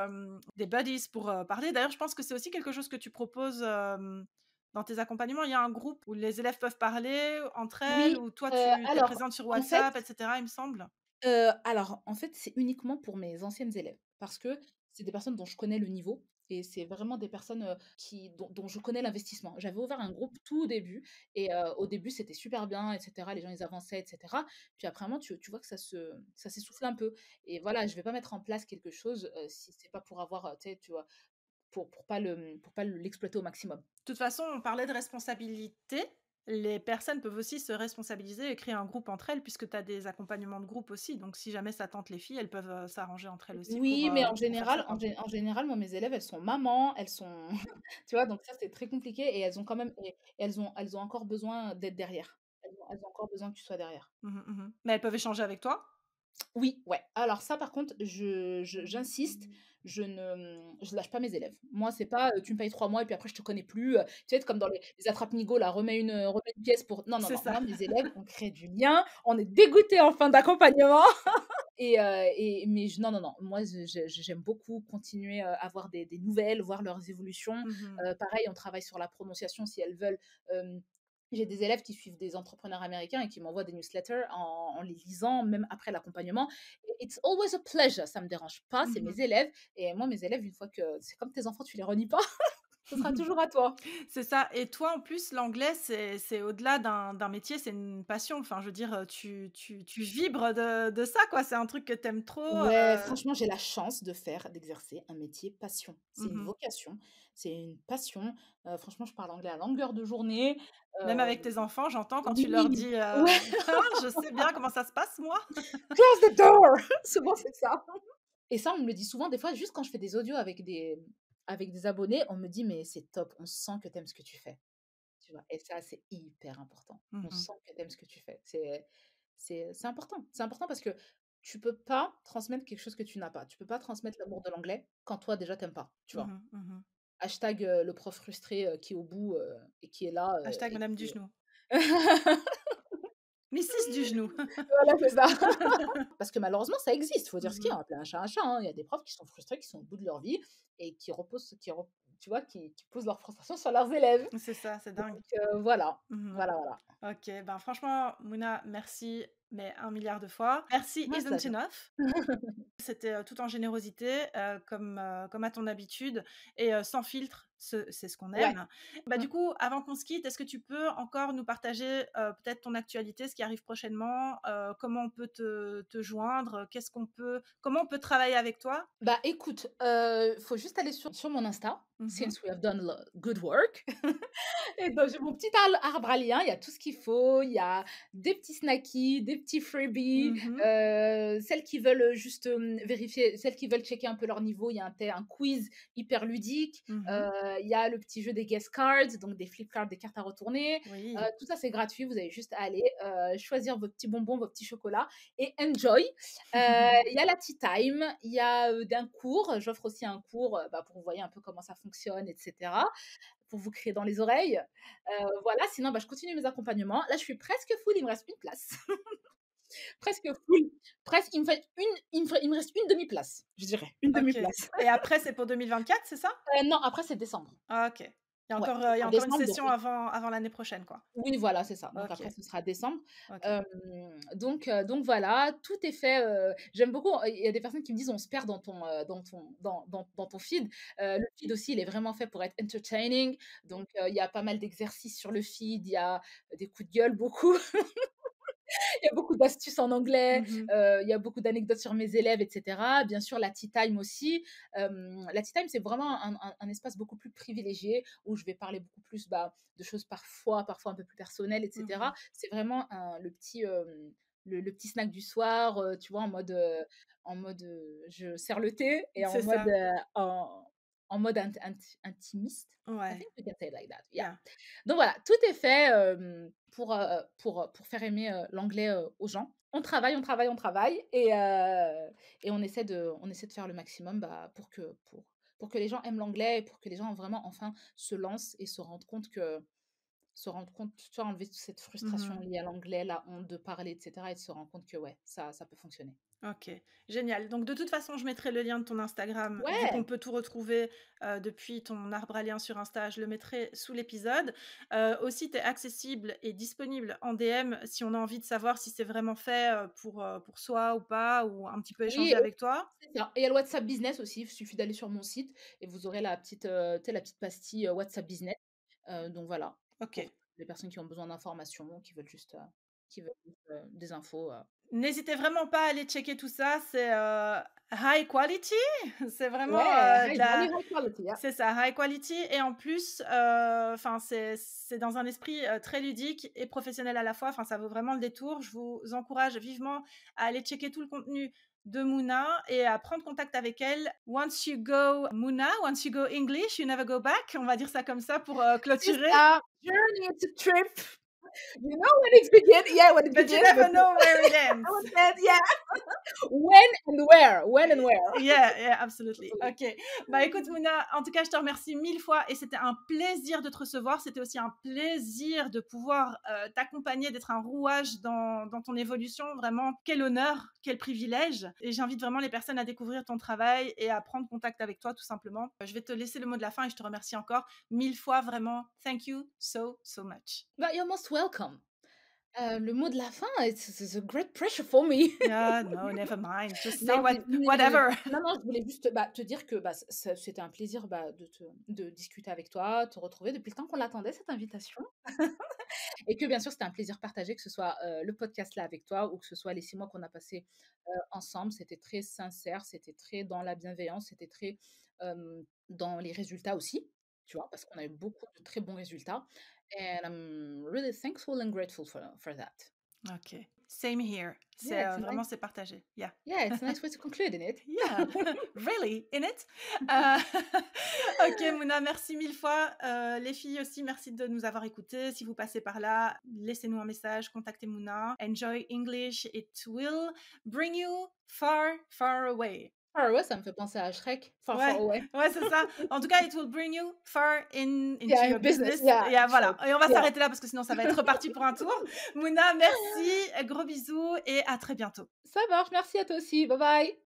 des buddies pour, parler. D'ailleurs, je pense que c'est aussi quelque chose que tu proposes, dans tes accompagnements. Il y a un groupe où les élèves peuvent parler entre elles, Oui, ou toi tu es alors présente sur en fait WhatsApp et cetera, il me semble? C'est uniquement pour mes anciennes élèves parce que c'est des personnes dont je connais le niveau et c'est vraiment des personnes, qui dont je connais l'investissement. J'avais ouvert un groupe tout au début et au début, c'était super bien et cetera. Les gens, ils avançaient et cetera. Puis après un moment, tu vois que ça s'essouffle un peu et voilà, je vais pas mettre en place quelque chose, si c'est pas pour avoir, tu vois, pour pas l'exploiter au maximum. De toute façon, on parlait de responsabilité. Les personnes peuvent aussi se responsabiliser et créer un groupe entre elles puisque tu as des accompagnements de groupe aussi. Donc si jamais ça tente les filles, elles peuvent, s'arranger entre elles aussi Oui, mais pour faire ça, quoi. en général, moi, mes élèves, elles sont mamans, elles sont tu vois? Donc ça, c'est très compliqué et elles ont quand même et elles ont encore besoin d'être derrière. Elles ont encore besoin que tu sois derrière. Mmh mh, mmh. Mais elles peuvent échanger avec toi? Oui, ouais. Alors ça, par contre, j'insiste, je lâche pas mes élèves. Moi, c'est pas, tu me payes 3 mois et puis après je te connais plus, tu sais, comme dans les attrape-nigo là, remets une pièce pour non, non, C'est non. ça. Moi, mes élèves, on crée du lien, on est dégoûtés en fin d'accompagnement. Mais non, non, non, moi j'aime beaucoup continuer, à avoir des nouvelles, voir leurs évolutions. Mmh. Pareil, on travaille sur la prononciation si elles veulent. J'ai des élèves qui suivent des entrepreneurs américains et qui m'envoient des newsletters en les lisant, même après l'accompagnement. Et it's always a pleasure, ça me dérange pas, c'est Mmh. mes élèves et moi mes élèves, une fois que c'est comme tes enfants, tu les renies pas, ce sera toujours à toi. C'est ça, et toi, en plus, l'anglais, c'est au-delà d'un métier, c'est une passion. Enfin, je veux dire, tu vibres de ça, quoi. C'est un truc que tu aimes trop, Ouais, franchement, j'ai la chance d'exercer un métier passion. C'est une mmh. vocation, c'est une passion. Franchement, je parle anglais à longueur de journée. Même Heu, avec tes enfants, j'entends quand tu leur oui, dis, ouais, «Je sais bien comment ça se passe, moi». close the door! Souvent, c'est ça. Et ça, on me le dit souvent, des fois, juste quand je fais des audios avec des abonnés, on me dit: «Mais c'est top, on sent que tu aimes ce que tu fais». Tu vois? Et ça, c'est hyper important. On Mmh. sent que tu aimes ce que tu fais. C'est important. C'est important parce que tu peux pas transmettre quelque chose que tu n'as pas. Tu peux pas transmettre l'amour de l'anglais quand toi déjà tu pas, tu vois? Mmh. Mmh. Hashtag, le prof frustré, qui est au bout, et qui est là, Hashtag et madame du qui genou. Mrs du genou. voilà, c'est ça. Parce que malheureusement, ça existe, faut dire ce qu'il y a, Mmh. on appeler un chat, hein. Il y a des profs qui sont frustrés, qui sont au bout de leur vie et tu vois, qui posent leur frustration sur leurs élèves. C'est ça, c'est Donc dingue. voilà. Mmh. Voilà, voilà. OK, ben, franchement, Mouna, merci, mais un milliard de fois. Merci Merci à isn't toi. enough. C'était, tout en générosité, comme à ton habitude, et sans filtre, c'est ce qu'on Ouais. aime. Bah, Mmh. du coup, avant qu'on se quitte, est-ce que tu peux encore nous partager, peut-être ton actualité, ce qui arrive prochainement, comment on peut te joindre, comment on peut travailler avec toi? Bah, écoute, faut juste aller sur mon Insta, Mmh. since we have done good work. Et donc j'ai mon petit arbre à liens, il y a tout ce qu'il faut, il y a des petits snackies, des petits freebies, Mmh. celles qui veulent, juste, vérifier celles qui veulent checker un peu leur niveau, il y a un quiz hyper ludique, Mmh. il y a le petit jeu des guest cards, donc des flip cards, des cartes à retourner, Oui. tout ça c'est gratuit, vous avez juste à aller, choisir vos petits bonbons, vos petits chocolats et enjoy. Il y a la tea time, il y a, d'un cours, j'offre aussi un cours, bah, pour que vous voyez un peu comment ça fonctionne et cetera, pour vous créer dans les oreilles. Voilà, sinon, bah, je continue mes accompagnements. Là, je suis presque full, il me reste une place. Presque full, presque il me reste une demi-place, je dirais, une OK, demi-place. et après c'est pour 2024, c'est ça? Non, après c'est décembre. Ah, OK. Ouais, ce Il y a sera encore une décembre, donc session avant l'année prochaine, quoi? oui, voilà, c'est ça. Donc OK, après, ce sera décembre. OK. Donc voilà, tout est fait, j'aime beaucoup, il y a des personnes qui me disent: «On se perd dans ton feed». Le feed aussi, il est vraiment fait pour être entertaining, donc il y a pas mal d'exercices sur le feed, il y a des coups de gueule, beaucoup. Il y a beaucoup d'astuces en anglais, Mmh. il y a beaucoup d'anecdotes sur mes élèves et cetera. Bien sûr, la tea time aussi. La tea time, c'est vraiment un espace beaucoup plus privilégié où je vais parler beaucoup plus, bah, de choses parfois un peu plus personnelles et Mmh. cetera. C'est vraiment le petit snack du soir, tu vois? En mode, je sers le thé et en C'est mode, ça. en mode intimiste. I Ouais, think we can say it like that, yeah. yeah. Donc voilà, tout est fait, pour faire aimer, l'anglais, aux gens. On travaille, on travaille, on travaille et on essaie de faire le maximum, bah, pour que les gens aiment l'anglais et pour que les gens vraiment enfin se lancent et se rendent compte, tu vois, enlever toute cette frustration Mmh. liée à l'anglais, la honte de parler et cetera et de se rendre compte que ouais, ça peut fonctionner. OK, génial. Donc de toute façon, je mettrai le lien de ton Instagram, vu qu'on Ouais! peut tout retrouver, depuis ton arbre à liens sur Insta, je le mettrai sous l'épisode. Aussi, tu es accessible et disponible en DM si on a envie de savoir si c'est vraiment fait, pour soi ou pas, ou un petit peu Oui, échanger avec toi? c'est ça et il y a le WhatsApp Business aussi, il suffit d'aller sur mon site et vous aurez la petite, tu sais, la petite pastille, WhatsApp Business. Donc voilà, pour OK. les personnes qui ont besoin d'informations, qui veulent juste, des infos. N'hésitez vraiment pas à aller checker tout ça, c'est, high quality, c'est vraiment, Ouais, de very la high quality, yeah. c'est ça, high quality et en plus, enfin, c'est dans un esprit, très ludique et professionnel à la fois, enfin, ça vaut vraiment le détour. Je vous encourage vivement à aller checker tout le contenu de Mouna et à prendre contact avec elle. Once you go Mouna, once you go English, you never go back, on va dire ça comme ça pour, C'est clôturer. ça, journey is a trip. You know when it begin yeah, when it But you begins, but never know where it ends. how it ends, yeah. When and where. Yeah, yeah, absolutely. Absolutely. OK. Bah, écoute, Mouna, en tout cas, je te remercie 1000 fois et c'était un plaisir de te recevoir. C'était aussi un plaisir de pouvoir, t'accompagner, d'être un rouage dans ton évolution. Vraiment, quel honneur, quel privilège et j'invite vraiment les personnes à découvrir ton travail et à prendre contact avec toi, tout simplement. Je vais te laisser le mot de la fin et je te remercie encore 1000 fois, vraiment. Thank you so, so much. But you're most welcome. Le mot de la fin, it's a great pressure for me. Yeah, no, never mind. Just say Non, désolée. whatever. Non, non, je voulais juste, bah, te dire que, bah, c'était un plaisir, bah, de discuter avec toi, te retrouver depuis le temps qu'on l'attendait cette invitation et que bien sûr, c'était un plaisir partagé, que ce soit, le podcast là avec toi ou que ce soit les 6 mois qu'on a passés, ensemble. C'était très sincère, c'était très dans la bienveillance, c'était très, dans les résultats aussi, tu vois? Parce qu'on a eu beaucoup de très bons résultats and I'm really thankful and grateful for that. OK. Same here. Yeah, C'est, it's a nice vraiment c'est partagé. Yeah. yeah, it's a nice way to conclude in it. Yeah. Really? In it? Heu, OK Mouna, merci 1000 fois. Les filles aussi, merci de nous avoir écoutés. Si vous passez par là, laissez-nous un message, contactez Mouna. Enjoy English, it will bring you far, far away. Far Away, ça me fait penser à Shrek, Far Ouais, Far Away. ouais, c'est ça. En tout cas, it will bring you far into Yeah, your business, business. yeah, Et sure. voilà. Et on va Yeah. s'arrêter là parce que sinon ça va être reparti pour un tour. Mouna, merci, gros bisous et à très bientôt. Ça marche, merci à toi aussi. Bye bye.